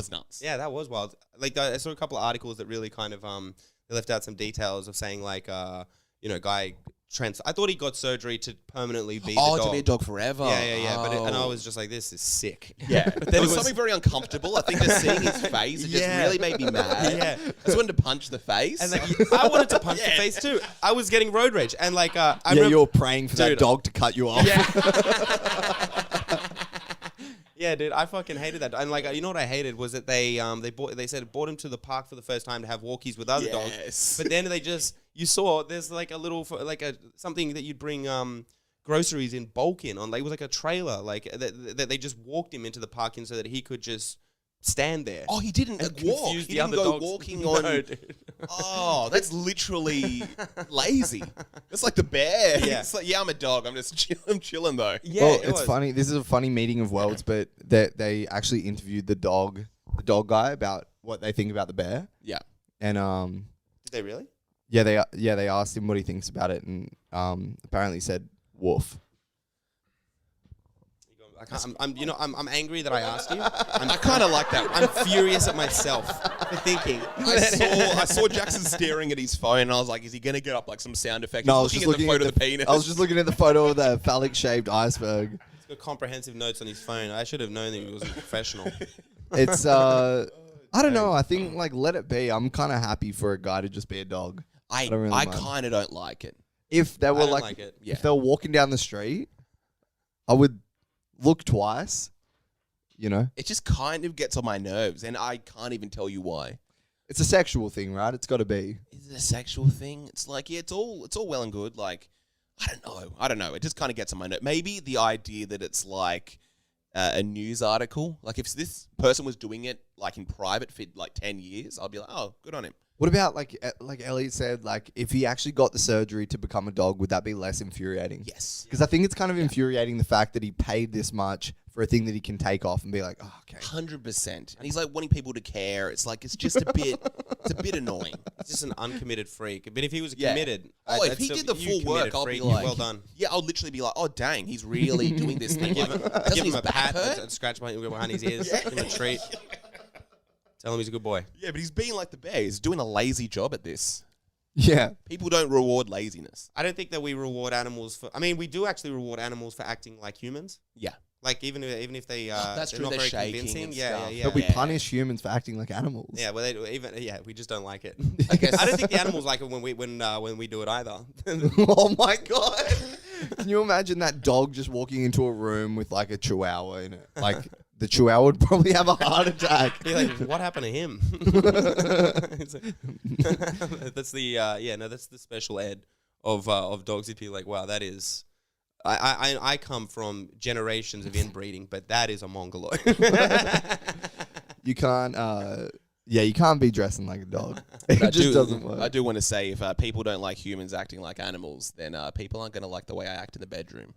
nuts. Yeah, that was wild. Like, I saw a couple of articles that really kind of they left out some details of saying like you know, guy I thought he got surgery to permanently be the dog. to be a dog forever. Yeah. Oh. And I was just like, this is sick. Yeah, but then there it was was- something very uncomfortable. I think just seeing his face, it just Yeah. really made me mad. Yeah. I just wanted to punch the face. And like, I wanted to punch the Yeah. face too. I was getting road rage, and like, I Yeah, remember, you're praying for that Dude. dog to cut you off. Yeah. Yeah, dude, I fucking hated that. And like, you know what I hated was that they brought him to the park for the first time to have walkies with other dogs. Yes. But then you saw there's like a little something that you'd bring groceries in bulk in on. Like, it was like a trailer, like that they just walked him into the park in so that he could just stand there. Oh, he didn't and walk. confuse He the didn't other go dogs. walking No, on. dude. Oh, that's literally lazy. It's like the bear. Yeah. It's like, yeah, I'm a dog. I'm just I'm chilling though. Yeah, Well, it it's was. funny. This is a funny meeting of worlds, but they actually interviewed the dog guy about what they think about the bear, Yeah. and Did they really? they asked him what he thinks about it, and apparently he said woof. I'm angry that I asked you. I kind of like that. I'm furious at myself for thinking. I saw Jackson staring at his phone, and I was like, "Is he gonna get up like some sound effect?" No, I He's was just looking looking at the photo of the penis. I was just looking at the photo of the phallic-shaped iceberg. He's got comprehensive notes on his phone. I should have known that he was a professional. It's I don't know. I think like let it be. I'm kind of happy for a guy to just be a dog. I don't really mind. kind of don't like it. If they were don't like, like it. Yeah. if they were walking down the street, I would look twice. You know, It just kind of gets on my nerves, and I can't even tell you why. it's a sexual thing, right? It's got to be. Is it a sexual thing? It's like, yeah, it's all well and good. Like, I don't know. It just kind of gets on my nerve. Maybe the idea that it's like a news article. Like if this person was doing it like in private for like 10 years, I'd be like, oh, good on him. What about like Elliot said, like if he actually got the surgery to become a dog, would that be less infuriating? Yes. Because I think it's kind of infuriating the fact that he paid this much for a thing that he can take off and be like, oh, okay. 100%. And he's like wanting people to care. It's like, it's just a bit annoying. He's just an uncommitted freak. But if he was Yeah. committed, If he did the full work, I'll be like, well done. Yeah, I'll literally be like, oh, dang, he's really doing this thing. Give Doesn't him his a back pat, hurt? and scratch behind his ears, give him a treat. Tell him he's a good boy. Yeah, but he's being like the bear. He's doing a lazy job at this. Yeah. People don't reward laziness. I don't think that we reward animals for. I mean, we do actually reward animals for acting like humans. Yeah. Like even if they That's they're true, not they're very shaking convincing. and Yeah, stuff. yeah, But we yeah. punish humans for acting like animals. Yeah, well, we just don't like it. I guess. I don't think the animals like it when we do it either. Oh my God. Can you imagine that dog just walking into a room with like a chihuahua in it? Like the chihuahua would probably have a heart attack. Be like, what happened to him? That's the special ed of dogs. If you're like, wow, that is. I come from generations of inbreeding, but that is a mongoloid. You can't, you can't be dressing like a dog. It just doesn't work. I do want to say, if people don't like humans acting like animals, then people aren't going to like the way I act in the bedroom.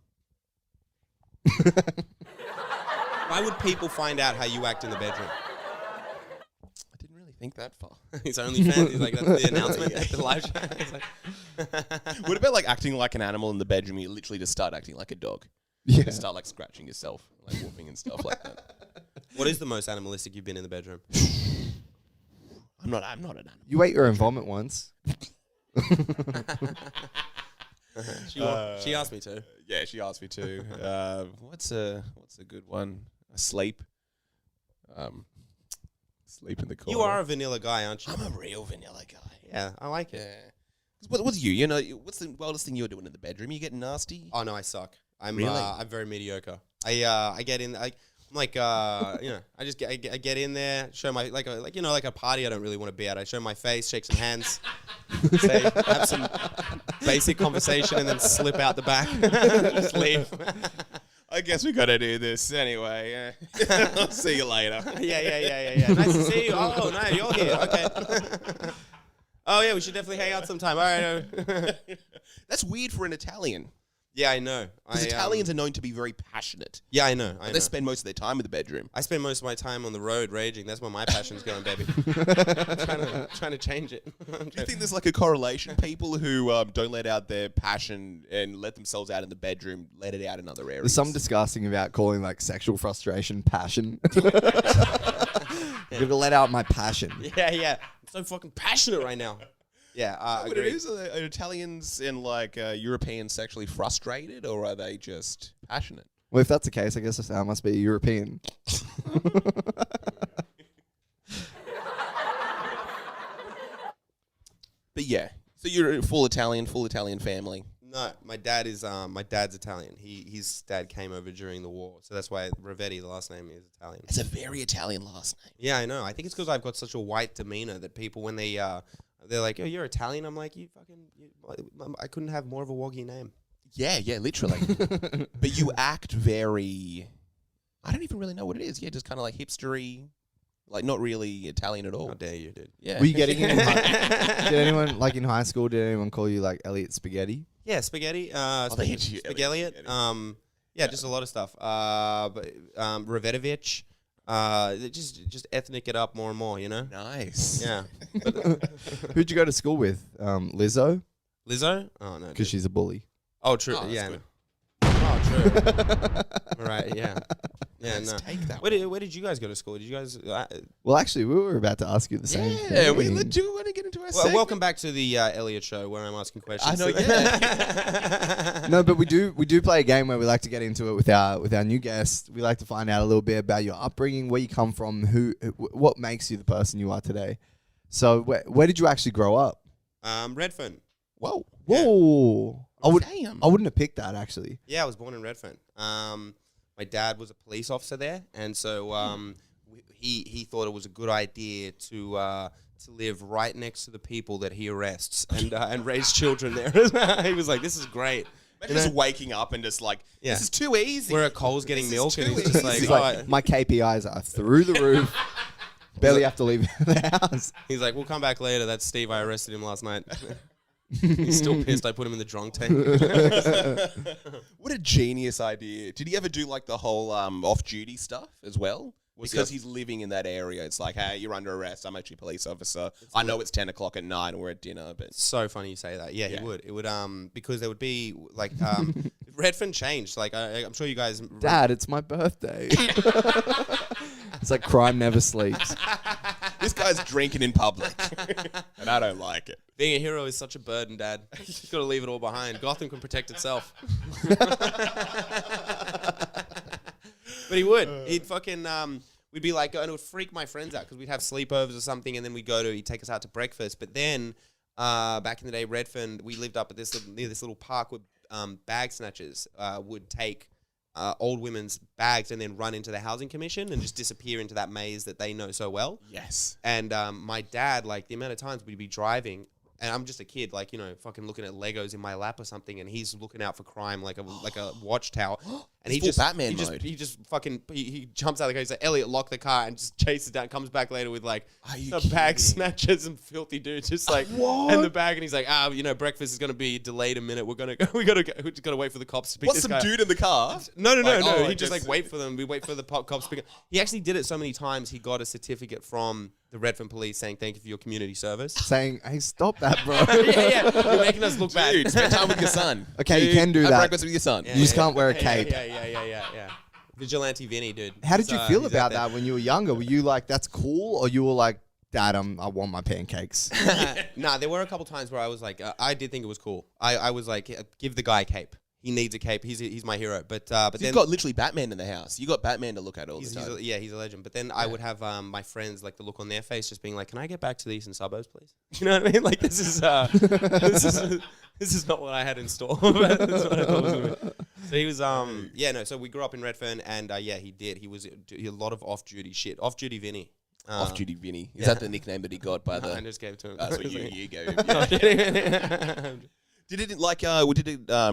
Why would people find out how you act in the bedroom? I didn't really think that far. His OnlyFans. He's like, that's the announcement at the live show. He's like, What about like acting like an animal in the bedroom? You literally just start acting like a dog. Yeah. You start like scratching yourself, like whooping and stuff like that. what is the most animalistic you've been in the bedroom? I'm not an animal. You ate your own vomit once. She asked me to. Yeah, she asked me to. What's a good one? A sleep. Sleep in the corner. You are a vanilla guy, aren't you? I'm a real vanilla guy. Yeah, I like it. Yeah. What's you? You know, what's the wildest thing you're doing in the bedroom? You getting nasty? Oh no, I suck. I'm Really? I'm very mediocre. I get in. I'm like I get in there, show my like a party I don't really want to be at. I show my face, shake some hands, say, have some basic conversation, and then slip out the back, just leave. I guess we gotta do this anyway. I'll see you later. Yeah. Nice to see you. Oh no, you're here. Okay. Oh yeah, we should definitely hang out sometime. All right. That's weird for an Italian. Yeah, I know. Because Italians are known to be very passionate. Yeah, I know. They spend most of their time in the bedroom. I spend most of my time on the road raging. That's where my passion's going, baby. trying to change it. Do you think there's like a correlation? People who don't let out their passion and let themselves out in the bedroom, let it out in other areas. There's something disgusting about calling like sexual frustration passion. You're gonna let out my passion. Yeah. I'm so fucking passionate right now. Yeah, But agreed. it is, are Italians and like Europeans sexually frustrated, or are they just passionate? Well, if that's the case, I guess I must be European. But yeah, so you're a full Italian family. No, my dad's Italian. His dad came over during the war, so that's why Rovedi, the last name, is Italian. It's a very Italian last name. Yeah, I know. I think it's because I've got such a white demeanor that people, when they're like, "Oh, you're Italian," I'm like, I couldn't have more of a woggy name. Yeah, literally. But you act very, I don't even really know what it is. Yeah, just kind of like hipstery, like not really Italian at all. How dare you, dude? Yeah. Were you getting in? Did anyone like in high school? Did anyone call you like Elliot Spaghetti? Yeah, spaghetti. they hit you, Spaghetti. Elliot. Yeah, just a lot of stuff. But Rovedovich. Just ethnic it up more and more, you know? Nice. Yeah. Who'd you go to school with? Lizzo, Lizzo? Oh, no. because she's a bully. Oh, true. Oh, that's yeah. good. Oh, true. Right, yeah. Yeah, Let's no. take that. Where did you guys go to school? Did you guys... Well, actually, we were about to ask you the same Yeah, thing. do you want to get into our segment? welcome back to the Elliot Show, where I'm asking questions. I know, yeah. No, but we do play a game where we like to get into it with our new guest. We like to find out a little bit about your upbringing, where you come from, what makes you the person you are today. So where did you actually grow up? Redfern. Whoa. Whoa! Damn. I wouldn't have picked that actually. Yeah, I was born in Redfern. My dad was a police officer there, and so he thought it was a good idea to live right next to the people that he arrests and raise children there. He was like, "This is great." Imagine just waking up and just like, this is too easy. We're at Coles getting milk, and he's just like, He's like, my KPIs are through the roof. Barely have to leave the house. he's like, we'll come back later. That's Steve. I arrested him last night. He's still pissed. I put him in the drunk tank. What a genius idea. Did he ever do like the whole off-duty stuff as well? Because he's living in that area. It's like, hey, you're under arrest. I'm actually a police officer. I know it's 10 o'clock at night and we're at dinner, but... So funny you say that. Yeah, he would. It would, because there would be, like, Redfern changed. Like, I'm sure you guys... Dad, it's my birthday. It's like crime never sleeps. This guy's drinking in public. And I don't like it. Being a hero is such a burden, Dad. You've got to leave it all behind. Gotham can protect itself. But he would. He'd fucking... we'd be like, and it would freak my friends out because we'd have sleepovers or something, and then he'd take us out to breakfast. But then, back in the day, Redfern, we lived up at near this little park where bag snatchers would take old women's bags and then run into the housing commission and just disappear into that maze that they know so well. Yes. And my dad, like the amount of times we'd be driving, and I'm just a kid, like, you know, fucking looking at Legos in my lap or something, and he's looking out for crime like a watchtower. And he just fucking jumps out of the car. He's like, Elliot, lock the car, and just chases down. Comes back later with like the bag snatchers and filthy dudes, just like and the bag. And he's like, you know, breakfast is gonna be delayed a minute. We gotta wait for the cops to pick What's this some guy. dude in the car? No. He just like wait for them. We wait for the cops to pick. He actually did it so many times. He got a certificate from the Redfern police saying thank you for your community service. Saying, hey, stop that, bro. yeah. You're making us look bad. Dude, spend time with your son. Okay, you can do have that. breakfast with your son. You just can't wear a cape. Yeah. Vigilante Vinny, dude. How did you feel about that when you were younger? Were you like, that's cool? Or you were like, Dad, I want my pancakes? Nah, there were a couple times where I was like, I did think it was cool. I was like, give the guy a cape. He needs a cape. He's my hero. But then you've got literally Batman in the house. You got Batman to look at all the time. He's a legend. But then I would have my friends, like the look on their face, just being like, "Can I get back to the eastern suburbs, please?" You know what I mean? Like this is this is not what I had in store. That's what I thought it was gonna be. So he was So we grew up in Redfern, and he did. He was a lot of off-duty shit. Off-duty Vinny. Off-duty Vinny. Is that the nickname that he got by the? I just gave it to him. That's what you gave him. Did it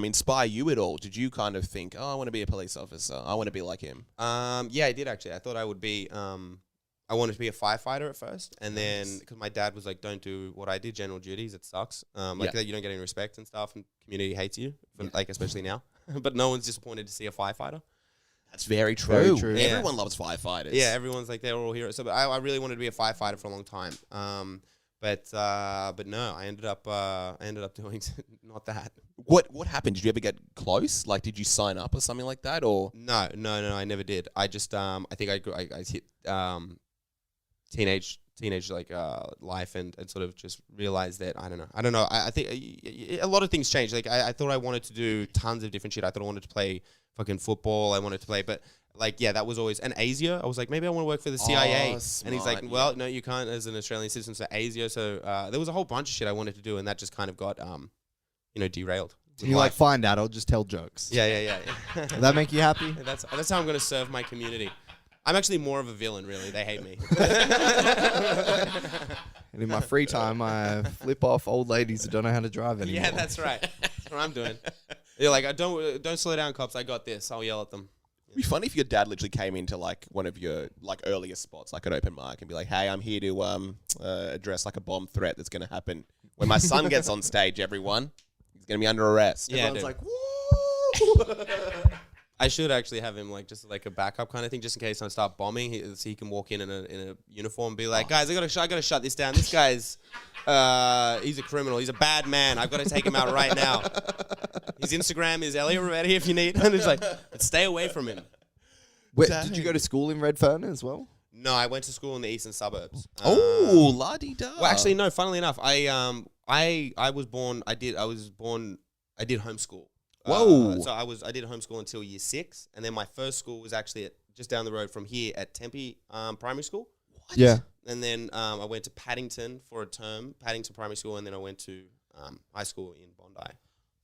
inspire you at all? Did you kind of think, I want to be a police officer. I want to be like him. Yeah, I did actually. I thought I would be. I wanted to be a firefighter at first, and then because my dad was like, "Don't do what I did, general duties. It sucks. That you don't get any respect and stuff, and community hates you. Like especially now. But no one's disappointed to see a firefighter. That's very true. Very true. Everyone loves firefighters. Yeah, everyone's like they're all heroes. So, but I really wanted to be a firefighter for a long time. But no, I ended up doing not that. What happened? Did you ever get close? Like, did you sign up or something like that? Or no, I never did. I just I think I hit teenage like life and sort of just realized that I don't know. I think a lot of things changed. Like I thought I wanted to do tons of different shit. I thought I wanted to play fucking football. I wanted to play, but. Like, yeah, that was always... And ASIO, I was like, maybe I want to work for the CIA. Smart, and he's like, well, no, you can't as an Australian citizen, so ASIO. So there was a whole bunch of shit I wanted to do, and that just kind of got, derailed. You're like, fine, Dad, I'll just tell jokes. Yeah. Will that make you happy? That's how I'm going to serve my community. I'm actually more of a villain, really. They hate me. And in my free time, I flip off old ladies who don't know how to drive anymore. Yeah, that's right. That's what I'm doing. You're like, don't slow down, cops. I got this. I'll yell at them. It'd be funny if your dad literally came into like one of your like earlier spots, like an open mic, and be like, "Hey, I'm here to address like a bomb threat that's going to happen when my son gets on stage. Everyone, he's going to be under arrest." Yeah, Everyone's like, woo! I should actually have him like just like a backup kind of thing, just in case I start bombing. So he can walk in a uniform and be like, "Guys, I gotta shut this down. This guy's he's a criminal. He's a bad man. I've got to take him out right now. His Instagram is Elliot Rovedi if you need." And it's like, but stay away from him. Did you go to school in Redfern as well? No, I went to school in the eastern suburbs. Oh, la-di-da. Well, actually, no. Funnily enough, I did homeschool. Whoa. So I did homeschool until year 6, and then my first school was actually just down the road from here at Tempe Primary School. What? Yeah. And then I went to Paddington for a term, Paddington Primary School, and then I went to high school in Bondi.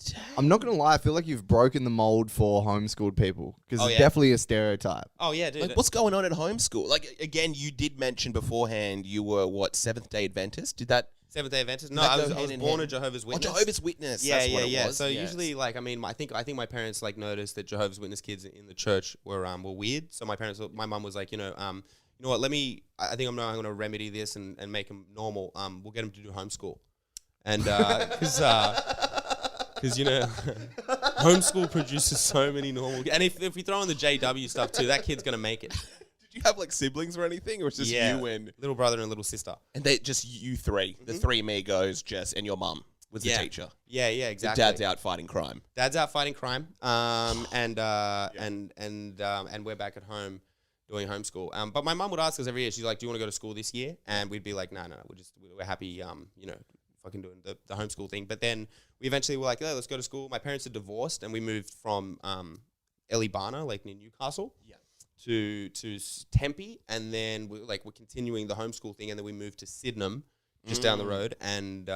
Dang. I'm not going to lie. I feel like you've broken the mold for homeschooled people because it's yeah. definitely a stereotype. Oh, yeah, dude. Like, what's going on at homeschool? Like, again, you did mention beforehand you were, 7th-day Adventist? Did that Seventh-day Adventist. No, Does that I go was hand in born a hand? Jehovah's Oh, Witness. Jehovah's Witness. Yeah, That's yeah, what it yeah. was. So Yes. usually, like, I mean, I think my parents like noticed that Jehovah's Witness kids in the church were weird. So my mum was like, you know what? I think I'm going to remedy this and make them normal. We'll get them to do homeschool, and because you know, homeschool produces so many normal. And if we throw in the JW stuff too, that kid's gonna make it. Did you have like siblings or anything, or was it just you and little brother and little sister? And they just you three, the three amigos, Jess, and your mum was the teacher. Yeah, exactly. Dad's out fighting crime. Dad's out fighting crime. And we're back at home doing homeschool. But my mum would ask us every year. She's like, "Do you want to go to school this year?" And we'd be like, "No, we're happy. Fucking doing the homeschool thing." But then we eventually were like, "Oh, let's go to school." My parents are divorced, and we moved from Elibana, like near Newcastle. Yeah. To Tempe, and then we're continuing the homeschool thing, and then we moved to Sydenham, just down the road, and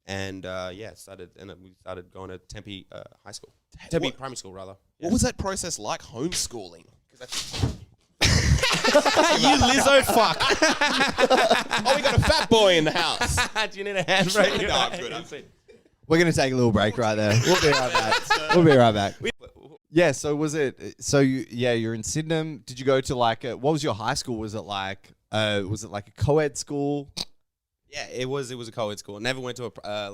we started going to Tempe High School, Tempe Primary School rather. What was that process like, homeschooling? You Lizzo fuck! Oh, we got a fat boy in the house. Do you need a hand break? No, I'm good. We're gonna take a little break right there. We'll be right back. We'll be right back. Yeah. So was it? So you're in Sydenham. Did you go to like? What was your high school? Was it like? Was it like a co-ed school? Yeah, it was a co-ed school. Never went to I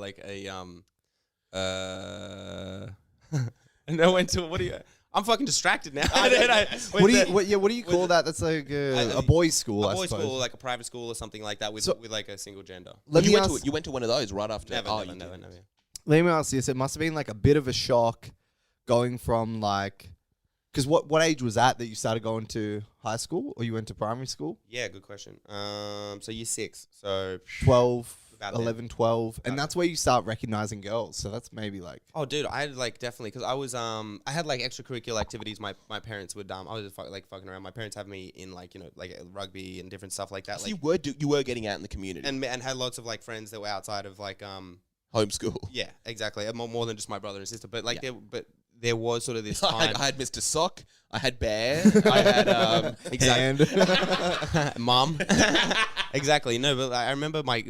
went to what do you? I'm fucking distracted now. What do you call that? That's like a boys' school. A boys' school, like a private school or something like that, with like a single gender. You went to one of those right after. Never. Let me ask you this: it must have been like a bit of a shock going from like, because what age was that you started going to high school, or you went to primary school? Yeah, good question. So year 6, so 12. About 11, 12, and that's where you start recognizing girls. So that's maybe like, oh, dude, I had like definitely because I was I had like extracurricular activities. My parents would I was just fucking around. My parents have me in like rugby and different stuff like that. So like, you were getting out in the community and had lots of like friends that were outside of like homeschool. Yeah, exactly. More than just my brother and sister, but like there was sort of this time. I had Mr. Sock. I had Bear. I had exactly. Mom. Exactly. No, but I remember my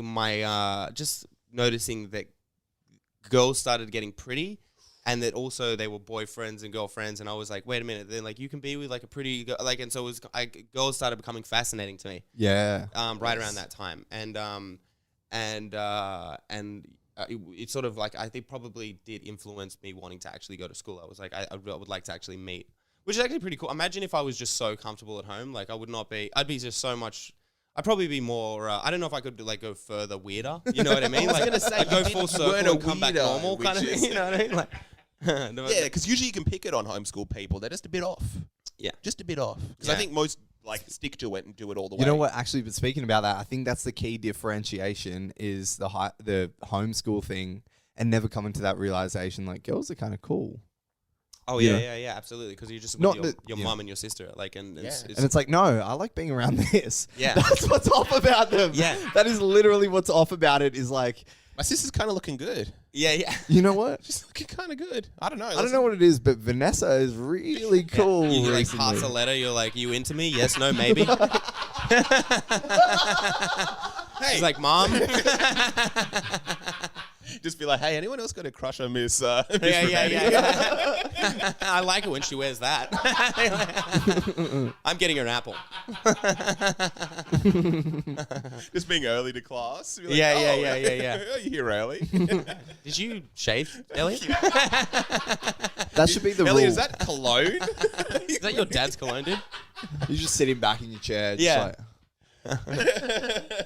just noticing that girls started getting pretty, and that also they were boyfriends and girlfriends, and I was like, wait a minute. Then like you can be with like a pretty girl, like, and so it was girls started becoming fascinating to me. Yeah. Right around that time, it sort of like I think probably did influence me wanting to actually go to school. I was like, I would like to actually meet, which is actually pretty cool. Imagine if I was just so comfortable at home, like I'd be just so much. I'd probably be more. I don't know if I could like go further weirder. You know what I mean? I was gonna say, I'd go full circle and come back normal kind of. You know what I mean? Like, yeah, because usually you can pick it on homeschool people. They're just a bit off. Yeah, just a bit off. Because I think most like stick to it and do it all the way. You know what? Actually, but speaking about that, I think that's the key differentiation is the homeschool thing, and never coming to that realization like girls are kind of cool. Oh yeah, absolutely. Because you're just with your mum and your sister, like, and it's like, no, I like being around this. Yeah, that's what's off about them. Yeah, that is literally what's off about it. Is like, my sister's kind of looking good. Yeah. You know what? She's looking kind of good. I don't know. I don't know what it is, but Vanessa is really cool. You like pass a letter. You're like, you into me? Yes, no, maybe. Hey, she's like, Mom. Just be like, hey, anyone else got a crush on Miss? Yeah. I like it when she wears that. I'm getting her an apple. Just being early to class. Like, yeah. Are you here early? Did you shave, Ellie? That should be the Ellie, rule. is that cologne? Is that your dad's cologne, dude? You're just sitting back in your chair. Yeah.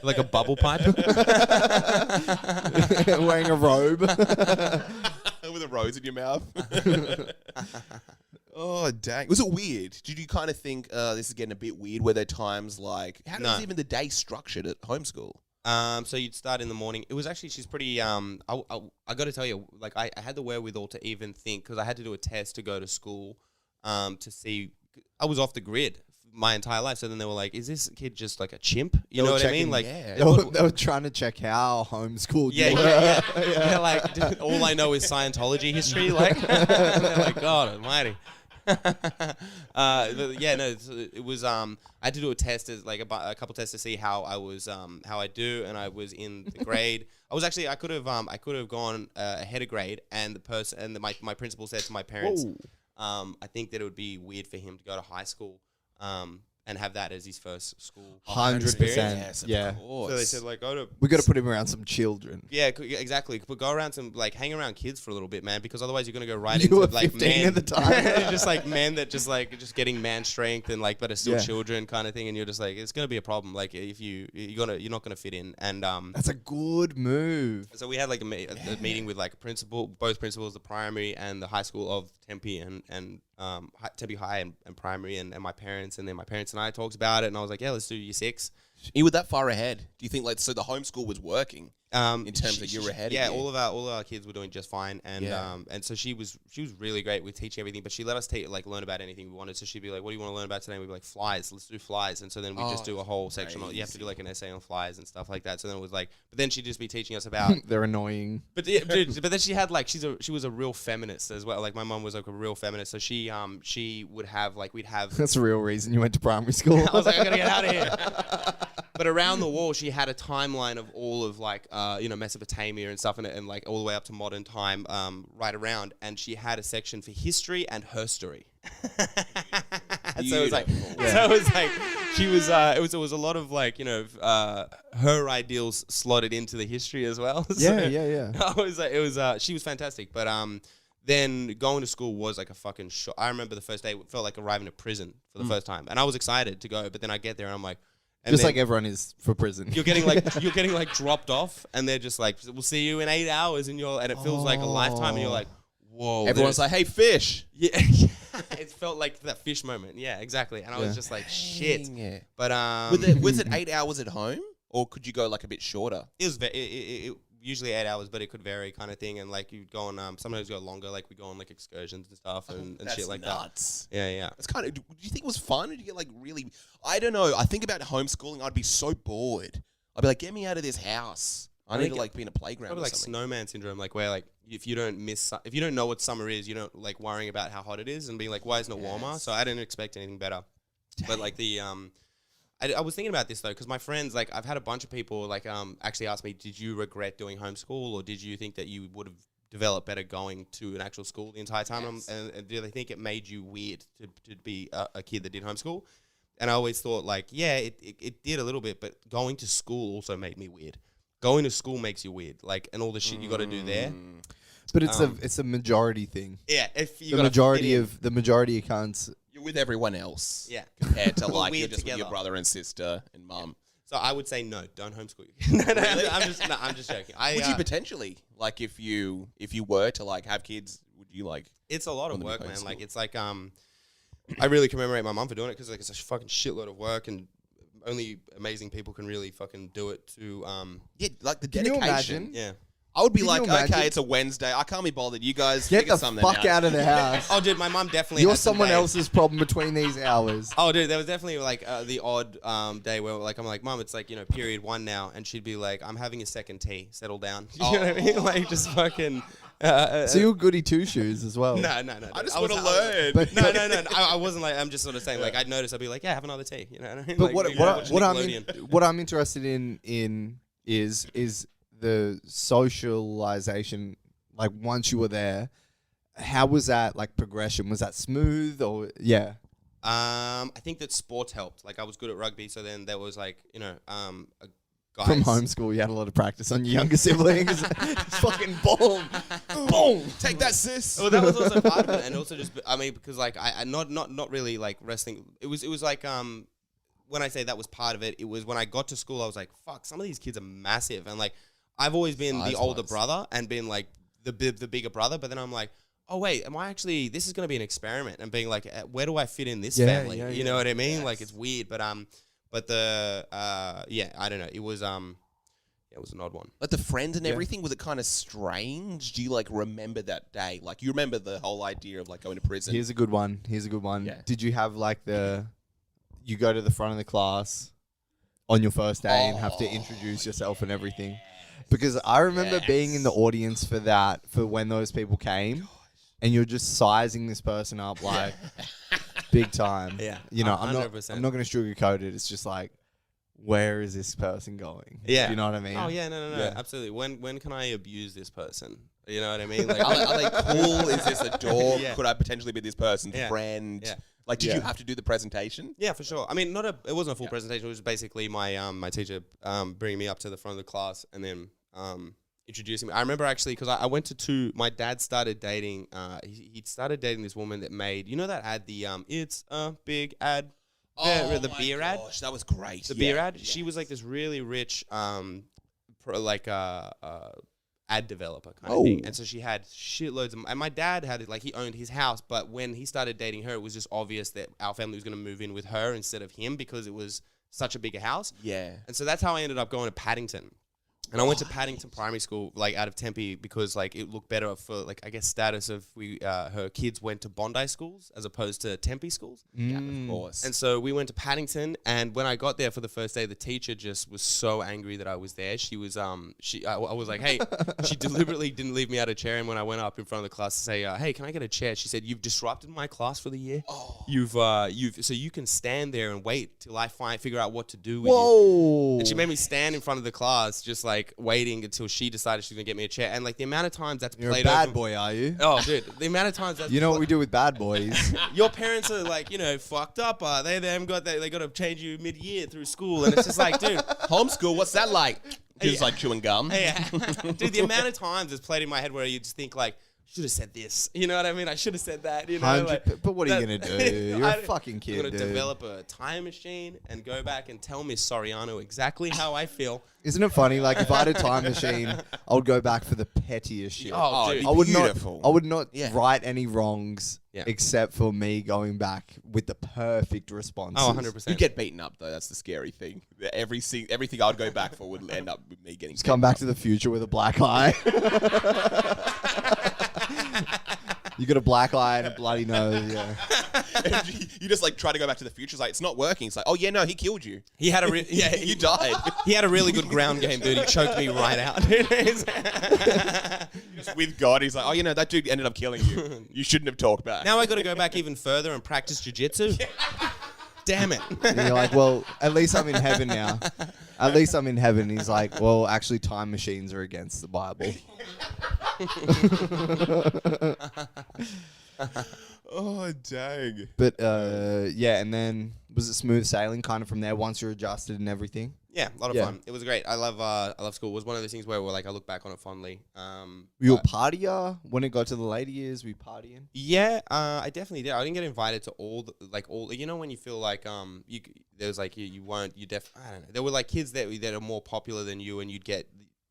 Like a bubble pipe? Wearing a robe. With a rose in your mouth. Oh, dang. Was it weird? Did you kind of think, this is getting a bit weird? Were there times like, how was even the day structured at homeschool? So you'd start in the morning. It was actually, she's pretty, I got to tell you, like I had the wherewithal to even think, because I had to do a test to go to school to see, I was off the grid my entire life. So then they were like, is this kid just like a chimp? You know what I mean? Like, they were trying to check how homeschooled you were. Yeah, like, all I know is Scientology history. Like, they're like, God almighty. Yeah, no, it was. I had to do a test, as like a couple tests to see how I was, how I do, and I was in the grade. I was actually, I could have gone ahead of grade, and my principal said to my parents, I think that it would be weird for him to go to high school, and have that as his first school. 100%. Yes, Yeah. of course. So they said like, go to. We got to put him around some children. Yeah, exactly. But go around hang around kids for a little bit, man, because otherwise you're gonna go right You into were like 15 man at the time. just like men that just getting man strength and like but are still Yeah. children kind of thing, and you're just like it's gonna be a problem. Like if you're not gonna fit in, and That's a good move. so we had like a meeting with like both principals, the primary and the high school of Tempe and Tempe High and primary, and my parents, and then my parents and I talked about it, and I was like, yeah, let's do year 6. You were that far ahead? Do you think like so the homeschool was working in terms of you were ahead? Yeah, of you? all of our kids were doing just fine, and and so she was really great with teaching everything, but she let us learn about anything we wanted. So she'd be like, "What do you want to learn about today?" And we'd be like, "Flies. Let's do flies." And so then we just do a whole section on. You have to do like an essay on flies and stuff like that. So then it was like, but then she'd just be teaching us about. They're annoying. But yeah, dude, but then she had like she was a real feminist as well. Like my mom was like a real feminist, so she would have like we'd have. That's the real reason you went to primary school. I was like, I gotta get out of here. But around the wall, she had a timeline of all of like, Mesopotamia and stuff, and like all the way up to modern time, right around. And she had a section for history and her story. So it was like, she was, it was a lot of like, her ideals slotted into the history as well. So yeah. She was fantastic. But then going to school was like a fucking shock. I remember the first day, it felt like arriving at prison for the first time, and I was excited to go. But then I get there and I'm like. And just like everyone is for prison. You're getting like dropped off, and they're just like, "We'll see you in 8 hours," and it feels like a lifetime, and you're like, "Whoa!" Everyone's like, "Hey, fish!" Yeah, it felt like that fish moment. Yeah, exactly. And I was just like, "Shit!" It. But Was it 8 hours at home, or could you go like a bit shorter? it was usually 8 hours, but it could vary, kind of thing. And like you'd go on, sometimes go longer. Like we go on like excursions and stuff and shit like nuts. that. Yeah. It's kind of. Do you think it was fun? Or did you get like really? I don't know. I think about homeschooling. I'd be so bored. I'd be like, get me out of this house. I need to like be in a playground. Probably or like something. snowman syndrome, like where like if you don't know what summer is, you don't like worrying about how hot it is and being like, why isn't it warmer? So I didn't expect anything better. But like the I was thinking about this though, because my friends, like I've had a bunch of people like actually ask me, did you regret doing homeschool, or did you think that you would have developed better going to an actual school the entire time? Yes. And do they think it made you weird to be a kid that did homeschool? And I always thought like, yeah, it did a little bit, but going to school also made me weird. Going to school makes you weird, like, and all the shit you got to do there. But it's a majority thing. Yeah, if you The majority of cunts. You're with everyone else. Yeah. Compared to We're like you're weird just with your together. brother and sister and mum. So I would say no, don't homeschool you. I'm just joking. Would you potentially like if you were to like have kids? Would you like? It's a lot of on the work, big man. homeschool? Like it's like I really commemorate my mum for doing it, because like it's a fucking shitload of work, and only amazing people can really fucking do it. To Yeah, like the Can you dedication. imagine? yeah. I would be Can like, you imagine? okay, it's a Wednesday. I can't be bothered. You guys Get figure the something fuck out of the house. Oh, dude, my mum definitely. You're had some someone days- else's problem between these hours. Oh, dude, there was definitely like the odd day where like I'm like, Mum, it's like period 1 now, and she'd be like, I'm having a second tea. Settle down. You know what I mean? Like just fucking. So you're goody two shoes as well. No. I just was- want to learn. But No. I wasn't like. I'm just sort of saying like I'd notice. I'd be like, yeah, have another tea. You know what I mean? But Like, we can watch Nickelodeon. what I'm interested in is the socialization. Like once you were there, how was that like progression? Was that smooth or yeah? I think that sports helped. Like I was good at rugby, so then there was like a guys. From homeschool, you had a lot of practice on your younger siblings. Just fucking boom, boom. Take that, sis. Well, that was also part of it, and also just because like I not really like wrestling. It was like when I say that was part of it, it was when I got to school, I was like, fuck, some of these kids are massive, and like I've always been the older brother and been like the bigger brother, but then I'm like, oh wait, am I actually? This is going to be an experiment, and being like, where do I fit in this family? Yeah, you know what I mean? Like it's weird, but the I don't know. It was it was an odd one. Like the friends and everything, was it kind of strange? Do you like remember that day? Like you remember the whole idea of like going to prison? Here's a good one. Yeah. Did you have like you go to the front of the class on your first day and have to introduce yourself and everything? Because I remember being in the audience for when those people came, and you're just sizing this person up like big time. Yeah, You know, I'm 100%. not going to sugarcoat it. It's just like, where is this person going? Yeah. Do you know what I mean? Oh yeah, no, Yeah. absolutely. When can I abuse this person? You know what I mean? Like, Are they cool? Is this a dog? Yeah. Could I potentially be this person's Yeah. friend? Yeah. Like, did Yeah. you have to do the presentation? yeah, for sure. I mean, it wasn't a full presentation. It was basically my my teacher bringing me up to the front of the class and then introducing me. I remember actually because I went to my dad started dating. He started dating this woman that made that ad, the it's a big ad. The my beer ad. gosh, that was great. The beer ad. She was like this really rich, ad developer kind of thing. And so she had shitloads of. And my dad had it, like he owned his house, but when he started dating her, it was just obvious that our family was going to move in with her instead of him because it was such a bigger house. Yeah. And so that's how I ended up going to Paddington. And I went to Paddington Primary School, like out of Tempe, because like it looked better for like I guess status of her kids went to Bondi schools as opposed to Tempe schools. Yeah, of course. And so we went to Paddington, and when I got there for the first day, the teacher just was so angry that I was there. She was I was like, hey, she deliberately didn't leave me out of chair. And when I went up in front of the class to say, hey, can I get a chair? She said, you've disrupted my class for the year. Oh. You've so you can stand there and wait till I figure out what to do with you. Whoa. And she made me stand in front of the class, just like waiting until she decided she was gonna get me a chair. And like the amount of times that's You're a played bad over. boy, are you? Oh, dude, the amount of times that's You know what we do with bad boys? your parents are like, fucked up. They haven't got that. They got to change you mid-year through school, and it's just like, dude, Homeschool, what's that like? Just Yeah. like chewing gum. yeah, dude. The amount of times it's played in my head where you just think like, should have said this. You know what I mean? I should have said that. You know, like, but what are you going to do? You're a I- fucking I'm kid, gonna dude. develop a time machine and go back and tell Miss Soriano exactly how I feel. Isn't it funny? Like, if I had a time machine, I would go back for the pettiest shit. Oh, dude. I would beautiful. not Yeah. right any wrongs Yeah. except for me going back with the perfect response. Oh, 100%. You'd get beaten up though. That's the scary thing. Everything I'd go back for would end up with me getting. Just come back to the future with a black eye. You got a black eye and a bloody nose, yeah. You just like try to go back to the future. It's like it's not working. It's like, oh yeah, no, he killed you. He had a You died. He had a really good ground game, dude. He choked me right out. Just with God, he's like, oh, that dude ended up killing you. You shouldn't have talked back. Now I got to go back even further and practice jujitsu. Damn it. And you're like, well, at least I'm in heaven now. At least I'm in heaven. He's like, well, actually, time machines are against the Bible. Oh dang. But yeah, and then was it smooth sailing kind of from there once you're adjusted and everything? Yeah, a lot of Yeah. fun. It was great. I love school. It was one of those things where like I look back on it fondly. Were you a but- partier when it got to the later years? Were you partying? Yeah, I definitely did. I didn't get invited to all when you feel like there's like I don't know. There were like kids that are more popular than you and you'd get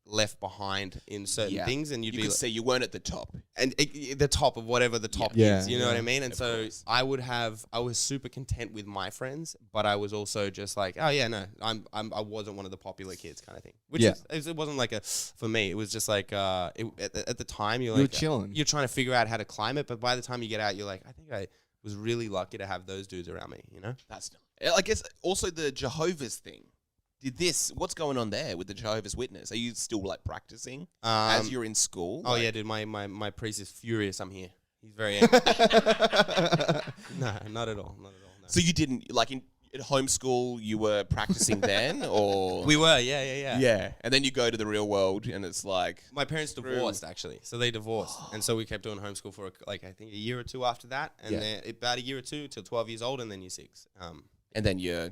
left behind in certain things and you'd You be could like, say you weren't at the top. and the top of whatever the top Yeah. is, you know what I mean? And Of so course. I was super content with my friends, but I was also just like, oh yeah, no, I wasn't one of the popular kids kind of thing. Which Yeah. it wasn't like for me, it was just like at the time You you're were like chilling. you're trying to figure out how to climb it, but by the time you get out, you're like, I think I was really lucky to have those dudes around me, you know? That's I guess also the Jehovah's thing. What's going on there with the Jehovah's Witness? Are you still like practicing as you're in school? Oh Like- yeah, dude, my priest is furious I'm here. He's very angry. No, not at all. Not at all. No. So you didn't like in homeschool you were practicing then or We were, yeah. yeah, and then you go to the real world and it's like My parents divorced actually, so they divorced, and so we kept doing homeschool for I think a year or two after that, and Yeah. then about a year or two till 12 years old, and then year 6. and then you're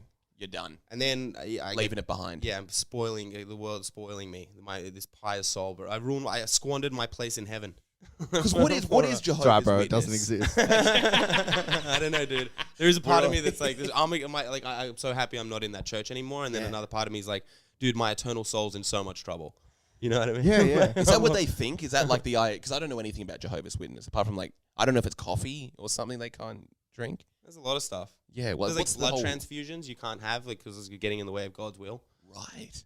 done, And then I leaving it behind. Yeah, I'm spoiling the world, spoiling me. This pious soul, but I squandered my place in heaven. Because what is Jehovah's Sorry, bro, Witness? it doesn't exist. I don't know, dude. There is a part of me that's like, I'm so happy I'm not in that church anymore, and then another part of me is like, dude, my eternal soul's in so much trouble. You know what I mean? Yeah, yeah. Is that what they think? Is that like because I don't know anything about Jehovah's Witness apart from like I don't know if it's coffee or something they can't drink. There's a lot of stuff. Yeah, well, There's what's like blood the whole transfusions you can't have because you're getting in the way of God's will. right?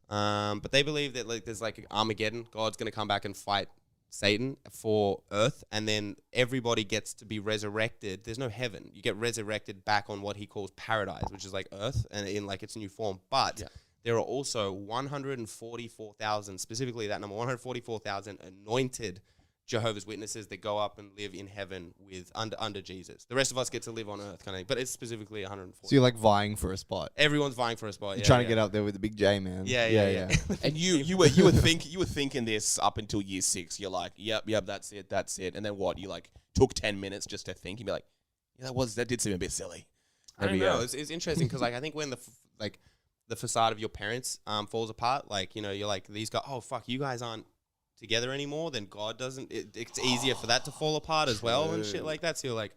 But they believe that like there's like Armageddon. God's gonna come back and fight Satan for Earth, and then everybody gets to be resurrected. There's no heaven. You get resurrected back on what he calls paradise, which is like Earth, and in like its new form. But there are also 144,000, specifically that number, 144,000 anointed Jehovah's Witnesses that go up and live in heaven with under Jesus. The rest of us get to live on earth, kind of. But it's specifically 140. So you're like vying for a spot. Everyone's vying for a spot. You're trying to get up there with the big J, man. Yeah. And you were thinking this up until year 6. You're like, yep, that's it. And then what? You like took 10 minutes just to think and be like, yeah, that did seem a bit silly. I don't know. It's interesting because like I think when the facade of your parents falls apart, like, you know, you're like, these guys, oh fuck, you guys aren't together anymore, then God doesn't. It's easier for that to fall apart as well and shit like that. So you're like,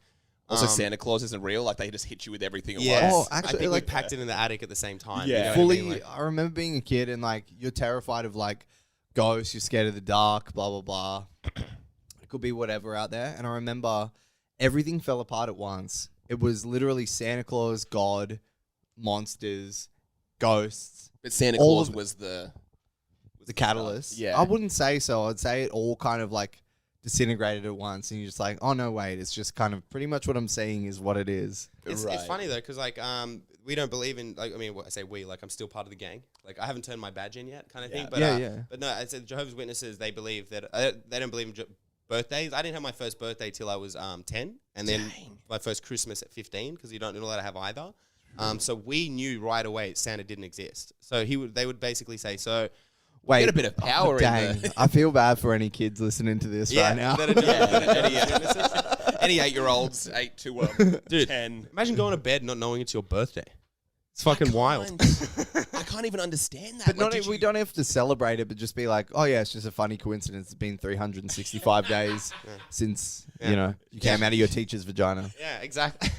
also Santa Claus isn't real. Like they just hit you with everything at yes. once. Oh, actually, I think like, we packed it in the attic at the same time. Yeah. You know fully. what I mean? Like, I remember being a kid and like you're terrified of like ghosts. You're scared of the dark. Blah blah blah. It could be whatever out there. And I remember everything fell apart at once. It was literally Santa Claus, God, monsters, ghosts. But Santa all Claus of it. was the catalyst. Yeah. I wouldn't say so. I'd say it all kind of like disintegrated at once, and you're just like, oh no, wait, it's just kind of pretty much what I'm seeing is what it is. it's funny though, because like we don't believe in, like, I mean, I say we, like I'm still part of the gang. Like I haven't turned my badge in yet, kind of thing. But but no, I said Jehovah's Witnesses, they believe that they don't believe in birthdays. I didn't have my first birthday till I was 10, and then my first Christmas at 15, because you're not allowed to have either. So we knew right away Santa didn't exist. So they would basically say, so Wait, get a bit of power in dang. the I feel bad for any kids listening to this right now. any 8-year-olds, 8 to Dude, 10. imagine going to bed not knowing it's your birthday. It's fucking wild. I can't even understand that. But Like, we don't have to celebrate it, but just be like, oh yeah, it's just a funny coincidence. It's been 365 days since, you know, you came out of your teacher's vagina. Yeah, exactly.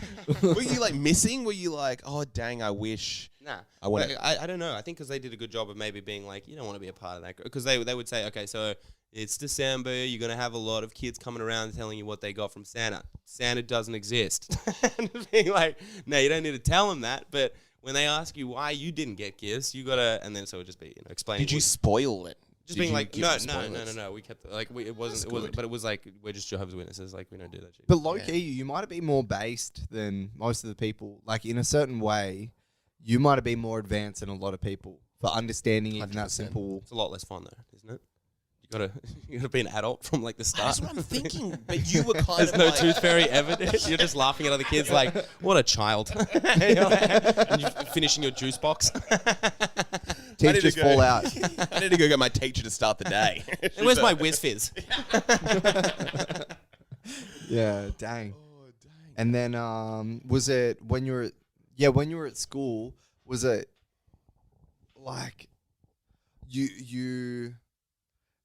Were you like missing? Were you like, oh dang, I wish? Nah, I want like, I don't know. I think because they did a good job of maybe being like, you don't want to be a part of that. Because they would say, okay, so it's December. You're going to have a lot of kids coming around telling you what they got from Santa. Santa doesn't exist. And being like, no, you don't need to tell them that. But when they ask you why you didn't get gifts, you got to, and then so it would just be, you know, explaining. Did you spoil it? Just Did being you like, give no. them We kept, like, it wasn't, but it was like, we're just Jehovah's Witnesses. Like, we don't do that shit. But low key, you might have been more based than most of the people. Like in a certain way, you might have been more advanced than a lot of people for understanding even that 100%. simple. It's a lot less fun though, isn't it? You gotta be an adult from like the start. That's what I'm thinking. But you were kind There's of no like, tooth fairy evident. You're just laughing at other kids like, what a child. And you're finishing your juice box. Teeth just fall out. I need to go get my teacher to start the day. And where's my whiz fizz? Yeah, dang. And then was it when you were at school, was it like you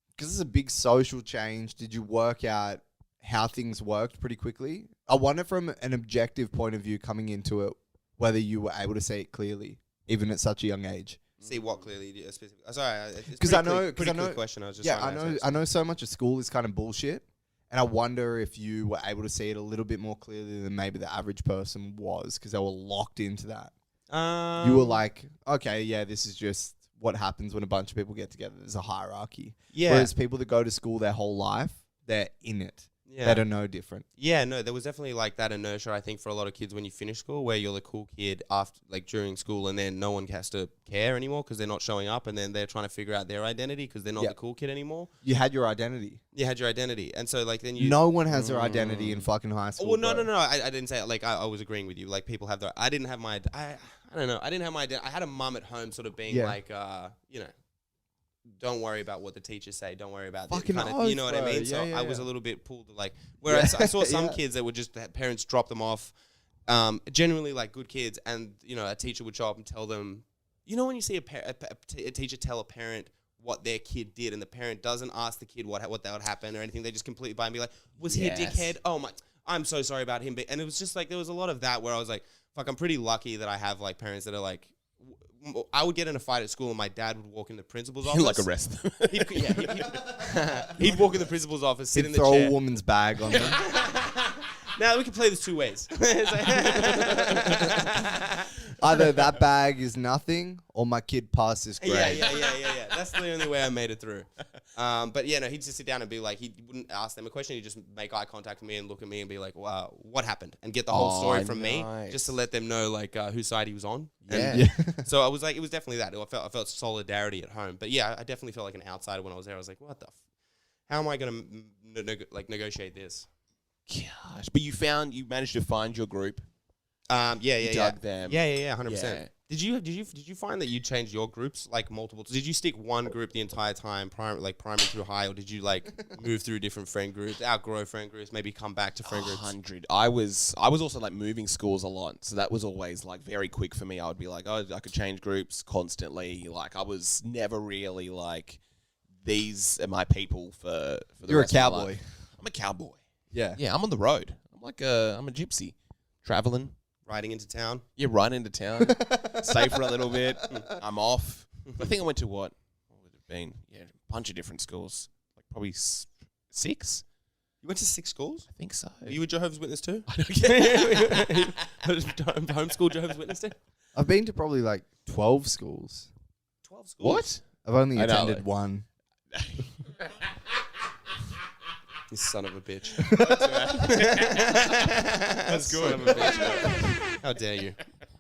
because it's a big social change, did you work out how things worked pretty quickly? I wonder from an objective point of view coming into it whether you were able to see it clearly even at such a young age. See what clearly? Sorry, Because I know, pretty quick question. I was just I know so much of school is kind of bullshit, and I wonder if you were able to see it a little bit more clearly than maybe the average person was, because they were locked into that. You were like, okay, yeah, this is just what happens when a bunch of people get together. There's a hierarchy. Yeah. Whereas people that go to school their whole life, they're in it. Yeah. They don't know different. Yeah, no, there was definitely like that inertia, I think, for a lot of kids when you finish school, where you're the cool kid after, like during school, and then no one has to care anymore because they're not showing up, and then they're trying to figure out their identity because they're not the cool kid anymore. You had your identity. You had your identity, and so like then you. No one has their identity in fucking high school. Well, no. I didn't say it. Like I was agreeing with you. Like people have their. I didn't have my. I don't know. I didn't have my. I had a mum at home, sort of being like, you know. Don't worry about what the teachers say. Don't worry about fucking kind oath, of, you know what I bro. mean? So Yeah, I was a little bit pulled to like, whereas I saw some kids that would just have parents drop them off, genuinely like good kids, and you know a teacher would show up and tell them, you know, when you see a teacher tell a parent what their kid did, and the parent doesn't ask the kid what that would happen or anything, they just completely buy and be like, was he a dickhead? Oh my, I'm so sorry about him. And it was just like there was a lot of that where I was like, fuck, I'm pretty lucky that I have like parents that are like. I would get in a fight at school and my dad would walk in the principal's office. You like arrest them. He'd walk in the principal's office, sit in the throw chair. a woman's bag on them. Now we can play this two ways. Either that bag is nothing or my kid passed his grade. Yeah. That's the only way I made it through. But yeah, no, he'd just sit down and be like, he wouldn't ask them a question. He'd just make eye contact with me and look at me and be like, wow, what happened? And get the whole story from me just to let them know like whose side he was on. Yeah. So I was like, it was definitely that. I felt solidarity at home. But yeah, I definitely felt like an outsider when I was there. I was like, what the how am I going to negotiate this? Gosh, but you managed to find your group. Yeah. Dug them. Yeah, 100%. Yeah. Did you find that you changed your groups like multiple? Did you stick one group the entire time, primary through high, or did you like move through different friend groups, outgrow friend groups, maybe come back to friend groups? 100. I was also like moving schools a lot, so that was always like very quick for me. I would be like, oh, I could change groups constantly. Like I was never really like, these are my people for the You're a rest of my cowboy. life. I'm a cowboy. Yeah. Yeah, I'm on the road. I'm a gypsy, traveling. Riding into town. Yeah, right into town. Stay for a little bit. I'm off. I think I went to what would it have been? Yeah, a bunch of different schools. Like probably 6. You went to 6 schools? I think so. Are you a Jehovah's Witness too? Yeah. Homeschool Jehovah's Witness too? I've been to probably like 12 schools. 12 schools? What? I've only I know, attended like- one. You son of a bitch. That's good. Son of a bitch. How dare you?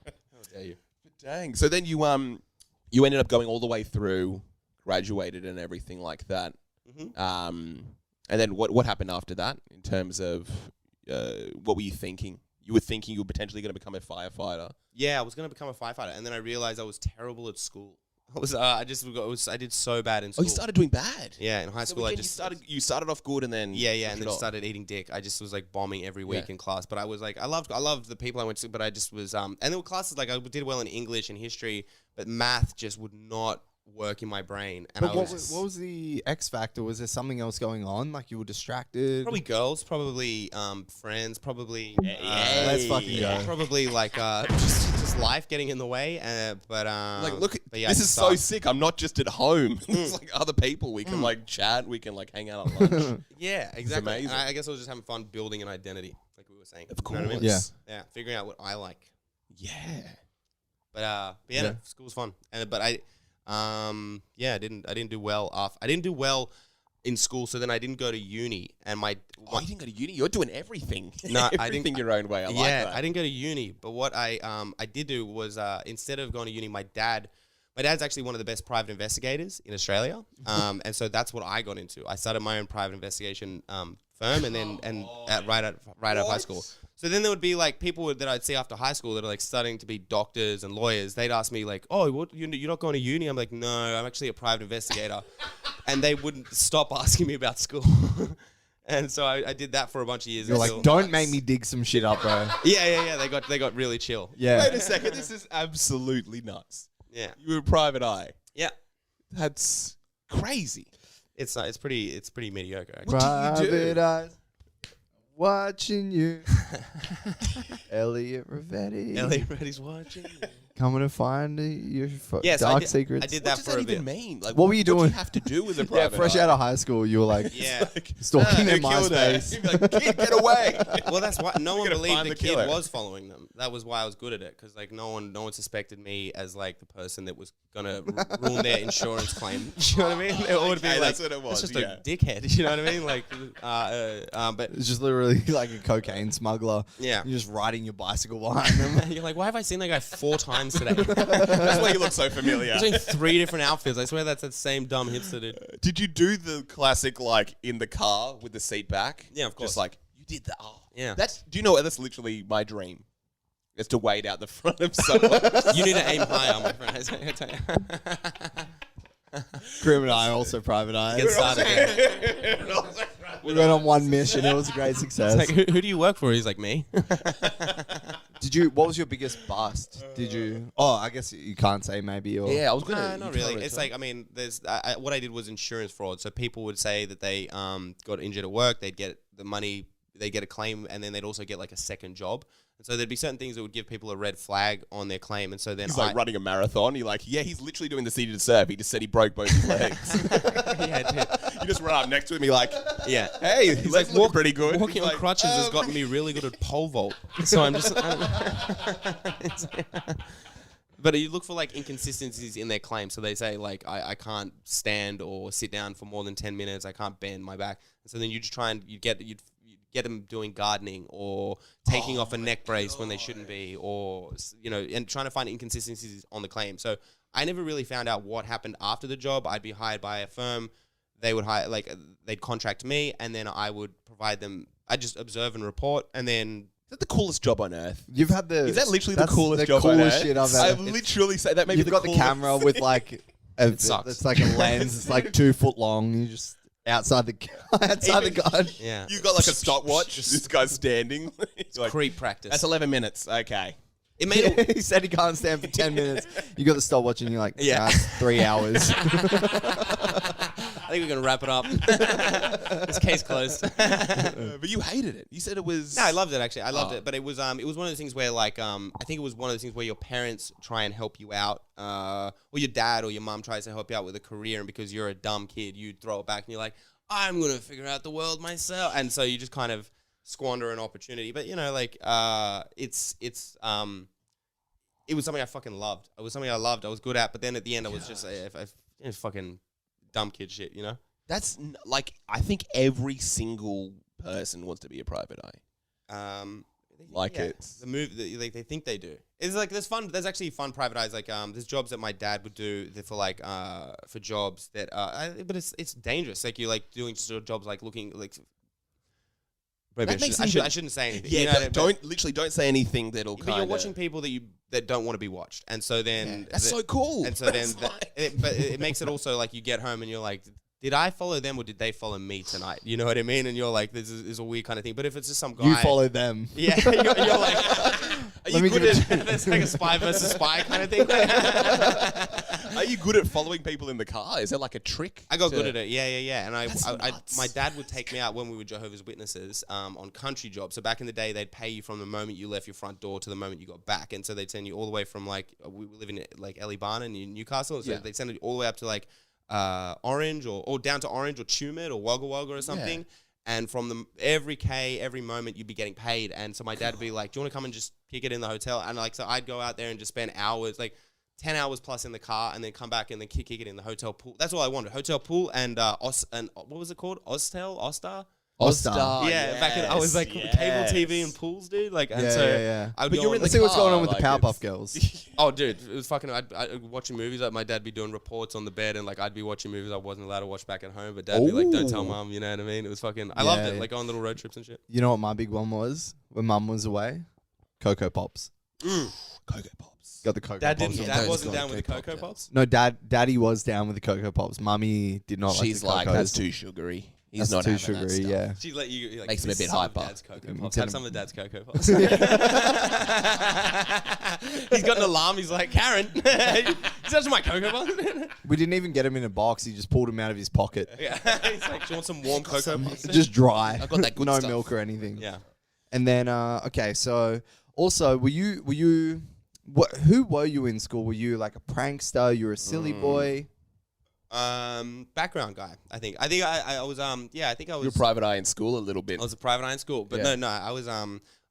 How dare you? Dang. So then you ended up going all the way through, graduated and everything like that. Mm-hmm. And then what happened after that in terms of what were you thinking? You were thinking you were potentially going to become a firefighter. Yeah, I was going to become a firefighter, and then I realized I was terrible at school. I did so bad in Oh, school. you started doing bad. Yeah, in high So school I again, just you started off good and then Yeah, took and it then off. started eating dick. I just was like bombing every week Yeah. in class. But I was like, I loved the people I went to, but I just was and there were classes like I did well in English and history, but math just would not work in my brain. And But I what was the X factor? Was there something else going on? Like you were distracted? probably girls, probably friends, probably Let's fucking go. probably like just life getting in the way. But Like, look, but yeah, this I is sucked. so sick. I'm not just at home. It's like other people. We can like chat. We can like hang out on lunch. Yeah, exactly. amazing. And I guess I was just having fun building an identity, like we were saying. Of You know what I course. mean? Yeah. Yeah, figuring out what I like. Yeah. But yeah, Yeah. no, school was fun. But I didn't do well I didn't do well in school, so then I didn't go to uni. And Oh, you didn't go to uni. You're doing everything. No, I didn't- everything your own way. I like yeah, that. I didn't go to uni. But what I did do was instead of going to uni, my dad's actually one of the best private investigators in Australia. And so that's what I got into. I started my own private investigation firm, and then right out of high school. So then there would be like people that I'd see after high school that are like studying to be doctors and lawyers. They'd ask me like, "Oh, what you're not going to uni?" I'm like, "No, I'm actually a private investigator," and they wouldn't stop asking me about school. And so I did that for a bunch of years. You're until- like, don't make me dig some shit up, bro. Yeah. They got really chill. Yeah. Wait a second. This is absolutely nuts. Yeah. You were a private eye. Yeah. That's crazy. It's pretty mediocre. Actually. What do you do? Private eyes watching you. Elliot Rovedi. Ellie Reddy's watching. Coming to find your Yes, dark I secrets. did What that does for that a even bit. mean? Like, What were you What do doing? you have to do as a Yeah, private fresh eye? out of high school, you were like Yeah. stalking their Who killed her? MySpace. You'd be like, kid, get away. Well, that's why no one gotta believed find the the kid killer. was following them. That was why I was good at it, because like no one suspected me as like the person that was gonna ruin their insurance claim. You know what I mean? They all would be Okay, like, that's what it was, That's just yeah. a dickhead. You know what I mean? Like, but It's just literally like a cocaine smuggler. Yeah. You're just riding your bicycle behind them. you're like, why have I seen that guy 4 times today? That's why you look so familiar. He's wearing 3 different outfits. I swear that's that same dumb hipster dude. Did you do the classic, like, in the car with the seat back? Yeah, of course. Just like, you did that. Oh. Yeah. Do you know what? That's literally my dream. Is to wait out the front of someone. You need to aim higher, my friend. I tell you. Grim and I are also private eyes. Get started. We went on one mission. It was a great success. Like, who do you work for? He's like, me. What was your biggest bust? Did you? Oh, I guess you can't say maybe. Or Yeah, I was gonna. No, not you really. kinda It's tell- like, I mean, there's what I did was insurance fraud. So people would say that they got injured at work, they'd get the money, they get a claim, and then they'd also get like a second job. And so there'd be certain things that would give people a red flag on their claim. And so then He's like running a marathon. You're like, yeah, he's literally doing the seated serve. He just said he broke both his legs. yeah, I did. You just run up next to him. You're like, Yeah. hey, he's like, looking pretty good. Walking He's on like, crutches has gotten me really good at pole vault. So I'm just. But you look for like inconsistencies in their claim. So they say like, I can't stand or sit down for more than 10 minutes. I can't bend my back. And so then you just try and you'd get them doing gardening or taking off a neck brace when they shouldn't be, or and trying to find inconsistencies on the claim. So I never really found out what happened after the job. I'd be hired by a firm. They would hire they'd contract me, and then I would provide them. I just observe and report, and then. Is that the coolest job on earth? You've had the. Is that literally the that's coolest job on earth? Shit I've I had. literally say that. Maybe You've got the camera with like. It's like a lens. It's like 2 foot long. You just outside the gun. Yeah. You got like a stopwatch. This guy's standing. It's creep practice. That's 11 minutes. Okay. It made He said he can't stand for 10 minutes. You got the stopwatch and you're like, Yeah. it's 3 hours. I think we're gonna wrap it up. This case closed. But you hated it. You said it was. No, I loved it actually. I loved it, but it was one of those things where like I think it was one of those things where your parents try and help you out, or your dad or your mum tries to help you out with a career, and because you're a dumb kid, you throw it back and you're like, I'm gonna figure out the world myself, and so you just kind of squander an opportunity. But you know, like it was something I fucking loved. It was something I loved. I was good at, but then at the end, I was just fucking dumb kid shit, you know. That's like I think every single person wants to be a private eye. Like it's the move that like they think they do. It's like there's fun. There's actually fun private eyes. Like there's jobs that my dad would do for like for jobs that but it's dangerous. Like you're like doing jobs like looking like. Maybe I shouldn't say anything. Yeah, you know, don't say anything that'll. But you're watching people that don't want to be watched, and so then that's so cool. And so then, but it makes it also like you get home and you're like, did I follow them or did they follow me tonight? You know what I mean? And you're like, this is a weird kind of thing. But if it's just some guy, You follow them. yeah, you're like, are you good at? It's like a spy versus spy kind of thing. Are you good at following people in the car? Is that like a trick? I got good at it. Yeah. And I nuts. my dad would take me out when we were Jehovah's Witnesses on country jobs. So back in the day, they'd pay you from the moment you left your front door to the moment you got back, and so they'd send you all the way from like we live in like Elibarn in Newcastle. So they'd send you all the way up to like Orange or down to Orange or Tumut or Wagga Wagga or something. Yeah. And from every moment you'd be getting paid. And so my dad would be like, do you want to come and just kick it in the hotel? And like, so I'd go out there and just spend hours, like 10 hours plus in the car, and then come back and then kick it in the hotel pool. That's all I wanted. Hotel pool and what was it called? Ostar? Ostar. Yeah, back in, I was like cable TV and pools, dude. Like, and yeah. I would But go you're in Let's the see what's car, going on with like the Powerpuff Girls. Oh, dude, it was fucking. I'd watching movies. Like my dad be doing reports on the bed, and like I'd be watching movies I wasn't allowed to watch back at home. But dad be like, "Don't tell mom," you know what I mean? It was fucking. I loved it. Like on little road trips and shit. You know what my big one was when mum was away? Cocoa Pops. Cocoa Pops. Got the Cocoa Dad Pops. didn't. Dad wasn't down with the Cocoa Pops. No, Daddy was down with the Cocoa Pops. Mummy did not She's like like, the that's Cocos. too sugary. That's He's not too having that sugary, stuff. yeah. She let you like, Makes him a bit some of hyper. Dad's Cocoa Pops. Tell Have him- some of Dad's Cocoa Pops. He's got an alarm. He's like, Karen, is that my Cocoa Pops? We didn't even get him in a box. He just pulled him out of his pocket. Yeah. He's like, do you want some warm Cocoa Pops? Just dry. I got that good no stuff. milk or anything. Yeah. And then, okay, so also, were you, who were you in school? Were you like a prankster? You were a silly boy? Background guy. I think I was I think I was You're a private eye in school a little bit. I was a private eye in school, but Yeah. no, I was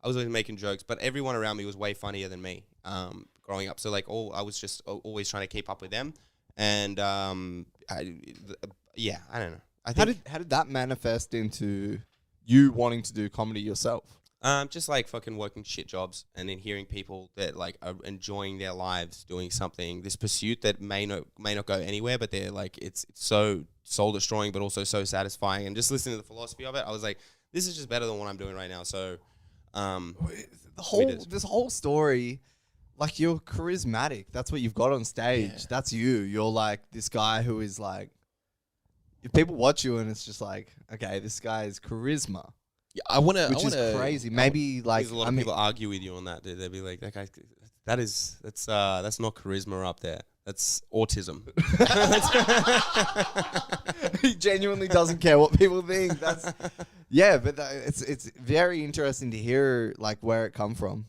always making jokes, but everyone around me was way funnier than me. Growing up, so like I was just always trying to keep up with them, and I don't know. I think How did that manifest into you wanting to do comedy yourself? just like fucking working shit jobs, and then hearing people that like are enjoying their lives doing something, this pursuit that may not go anywhere, but they're like it's so soul destroying, but also so satisfying. And just listening to the philosophy of it, I was like, this is just better than what I'm doing right now. So, This whole story, like you're charismatic. That's what you've got on stage. Yeah. That's you. You're like this guy who is like, if people watch you and it's just like, okay, this guy is charisma. Yeah, I want to. Which is crazy. Maybe like a lot of people argue with you on that. They'd be like, that guy, that's not charisma up there. That's autism. he genuinely doesn't care what people think. That's it's very interesting to hear like where it come from.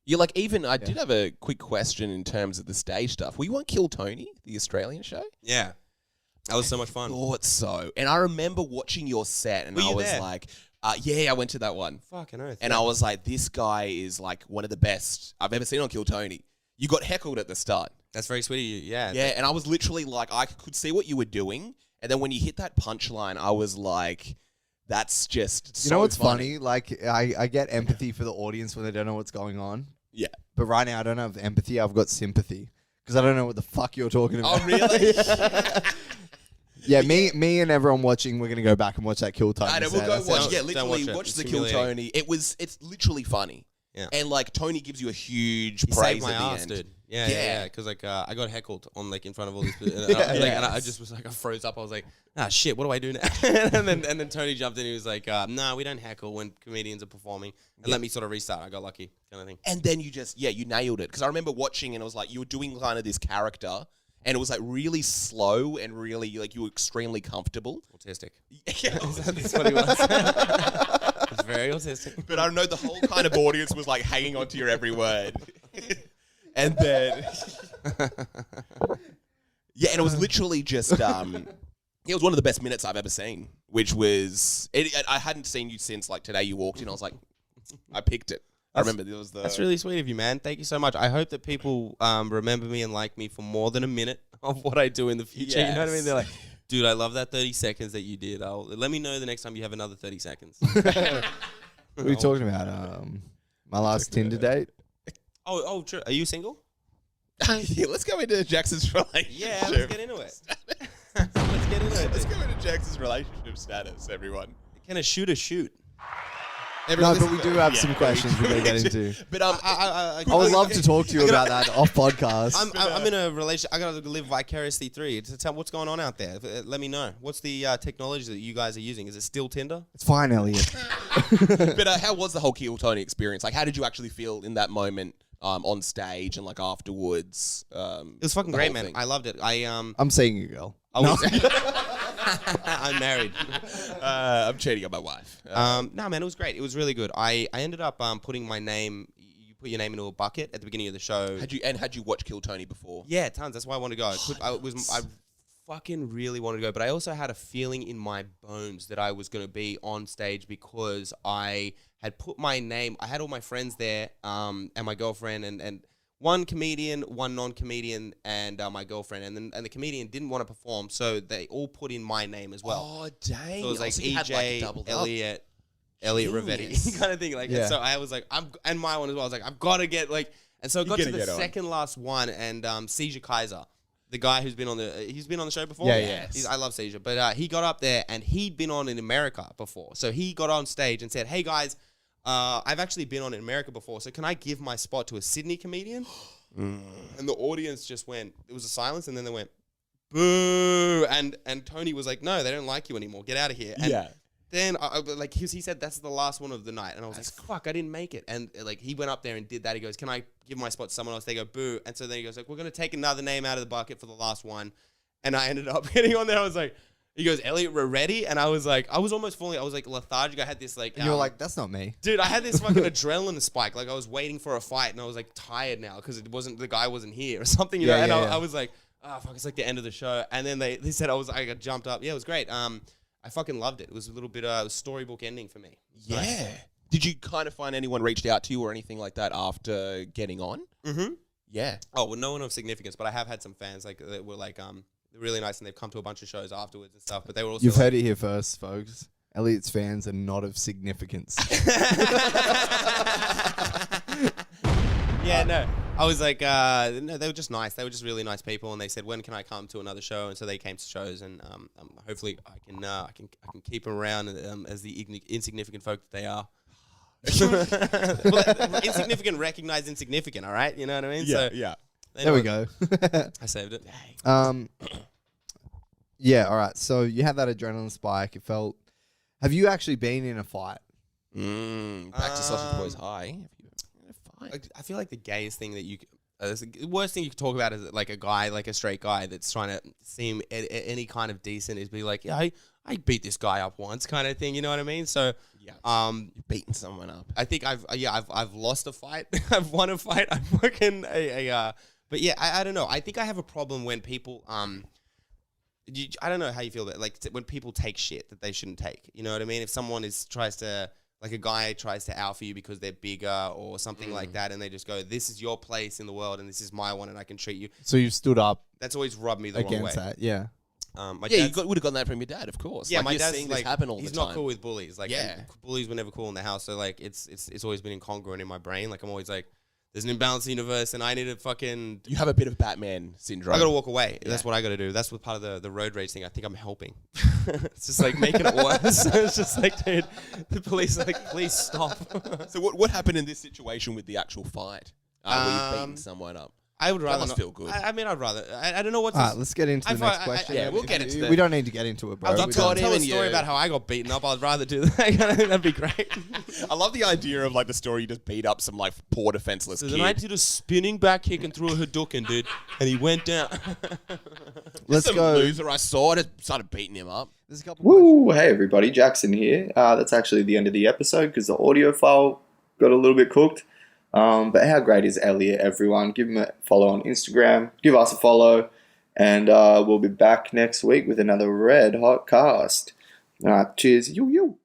You're like even. I did have a quick question in terms of the stage stuff. Were you on Kill Tony, the Australian show? Yeah, that was so much fun. Thought so. And I remember watching your set, and Were I you was there? like, yeah, I went to that one. Fucking earth. And I was like, this guy is like one of the best I've ever seen on Kill Tony. You got heckled at the start. That's very sweet of you. Yeah. Yeah, and I was literally like, I could see what you were doing. And then when you hit that punchline, I was like, that's just so You know what's funny? funny? Like I get empathy for the audience when they don't know what's going on. Yeah. But right now I don't have empathy. I've got sympathy because I don't know what the fuck you're talking about. Oh, really? Yeah, me and everyone watching, we're gonna go back and watch that Kill Tony. I know, set. we'll go That watch. sounds- Yeah, Don't literally watch it. watch It's the Kill humiliating. Tony. It's literally funny. Yeah. And like Tony gives you a huge He praise saved my at the ass, end. dude. Yeah, Yeah. yeah. Because like I got heckled on like in front of all these people, and I just was like, I froze up. I was like, shit, what do I do now? and then Tony jumped in. He was like, no, we don't heckle when comedians are performing. And let me sort of restart. I got lucky, kind of thing. And then you nailed it. Because I remember watching and it was like you were doing kind of this character and it was like really slow and really like you were extremely comfortable. Autistic. Yeah. That's what he was. It's very autistic. But I know the whole kind of audience was like hanging on to your every word. And then, yeah, and it was literally just, it was one of the best minutes I've ever seen, which was, I hadn't seen you since like today you walked in. I was like, I picked it. I remember there was the. That's really sweet of you, man. Thank you so much. I hope that people remember me and like me for more than a minute of what I do in the future. You know what I mean? They're like, dude, I love that 30 seconds that you did. Let me know the next time you have another 30 seconds. What are you talking about? My last Tinder date. Oh, true. Are you single? Yeah, let's go into Jackson's relationship. Yeah, let's get into it. Let's get into it. Let's go into Jackson's relationship status, everyone. Can a shooter shoot? No, but we do have some questions we're gonna get into. But I would love to talk to you about that off podcast. I'm in a relationship. I gotta live vicariously through you. Tell what's going on out there. Let me know. What's the technology that you guys are using? Is it still Tinder? It's fine, Elliot. but how was the whole Kill Tony experience? Like, how did you actually feel in that moment on stage and like afterwards? It was fucking great, man. I loved it. I'm seeing you, girl. I'm married. I'm cheating on my wife. No, man, it was great. It was really good. I ended up putting my name. You put your name into a bucket at the beginning of the show. Had you watched Kill Tony before? Yeah, tons. That's why I wanted to go. I fucking really wanted to go, but I also had a feeling in my bones that I was going to be on stage because I had put my name. I had all my friends there, and my girlfriend, and one comedian, one non-comedian, and my girlfriend, and the comedian didn't want to perform, so they all put in my name as well. Oh dang! So it was like so you had, EJ, doubled up. Elliot Genius. Rovedi kind of thing. Like, Yeah. so I was like, and my one as well. I was like, I've got to get like, and so I got to gotta the get on. second last one, and Seizure Kaiser, the guy who's been on the show before. Yeah, yes. I love Seizure, but he got up there and he'd been on in America before, so he got on stage and said, "Hey guys, I've actually been on in America before, so can I give my spot to a Sydney comedian?" And the audience just went. It was a silence, and then they went, "Boo!" And Tony was like, "No, they don't like you anymore. Get out of here." And Yeah. then, like, he said, that's the last one of the night. And I was like, fuck, I didn't make it. And, like, he went up there and did that. He goes, can I give my spot to someone else? They go, boo. And so then he goes, like, we're going to take another name out of the bucket for the last one. And I ended up getting on there. I was like, he goes, Elliot, we're ready. And I was like, I was almost falling. I was, like, lethargic. I had this, like... And you're like, that's not me. Dude, I had this fucking adrenaline spike. Like, I was waiting for a fight. And I was, like, tired now because the guy wasn't here or something, you know? And I was like, oh, fuck, it's like the end of the show. And then they said I got jumped up. Yeah, it was great. I fucking loved it. It was a little bit storybook ending for me. Yeah. Nice. Did you kind of find anyone reached out to you or anything like that after getting on? Mm-hmm. Yeah. Oh, well, no one of significance, but I have had some fans like that were like really nice, and they've come to a bunch of shows afterwards and stuff. But they were also You've heard it here first, folks. Elliot's fans are not of significance. Yeah, no. I was like, no, they were just nice. They were just really nice people, and they said, "When can I come to another show?" And so they came to shows, and hopefully I can keep them around as the insignificant folk that they are. Well, insignificant, recognize insignificant. All right, you know what I mean? Yeah. So, Yeah. There we go. I saved it. Yeah, all right. So you had that adrenaline spike. It felt... Have you actually been in a fight? Back to Sausage Boys High. Have you been in a fight? I feel like the gayest thing that the worst thing you could talk about is like a guy, like a straight guy that's trying to seem any kind of decent is be like, yeah, I beat this guy up once kind of thing. You know what I mean? So, Yeah. You've beaten someone up. I think I've lost a fight. I've won a fight. I'm fucking but yeah, I don't know. I think I have a problem when people, I don't know how you feel about it. Like when people take shit that they shouldn't take. You know what I mean? If someone like a guy tries to alpha you because they're bigger or something like that, and they just go, "This is your place in the world, and this is my one, and I can treat you." So you've stood up That's always rubbed me the wrong way. against that, yeah. My Yeah, dad's- you would have gotten that from your dad, of course. Yeah, Like, my you're dad's seeing like this happen all he's the not time. cool with bullies. Like, Yeah. bullies were never cool in the house. So like, it's always been incongruent in my brain. Like, I'm always like, there's an imbalanced universe, and I need to fucking. You have a bit of Batman syndrome. I gotta walk away. That's what I gotta do. That's what part of the road rage thing. I think I'm helping. It's just like making it worse. It's just like, dude, the police are like, please stop. So what happened in this situation with the actual fight? Were you beating someone up? I would rather must not feel good. I mean, I'd rather. I don't know what. All right, let's get into the next I- question. yeah, we'll get into that. We don't need to get into it, bro. I'll We tell don't. a and story you. about how I got beaten up. I'd rather do that. That'd be great. I love the idea of like the story you just beat up some like poor defenseless So kid. then I did a spinning back kick and threw a Hadouken, dude, and he went down. Let's Some go. loser I saw just started beating him up. There's a couple Woo! Hey everybody, Jackson here. That's actually the end of the episode because the audio file got a little bit cooked. But how great is Elliot, everyone? Give him a follow on Instagram. Give us a follow. And we'll be back next week with another red hot cast. Cheers. Yo, yo.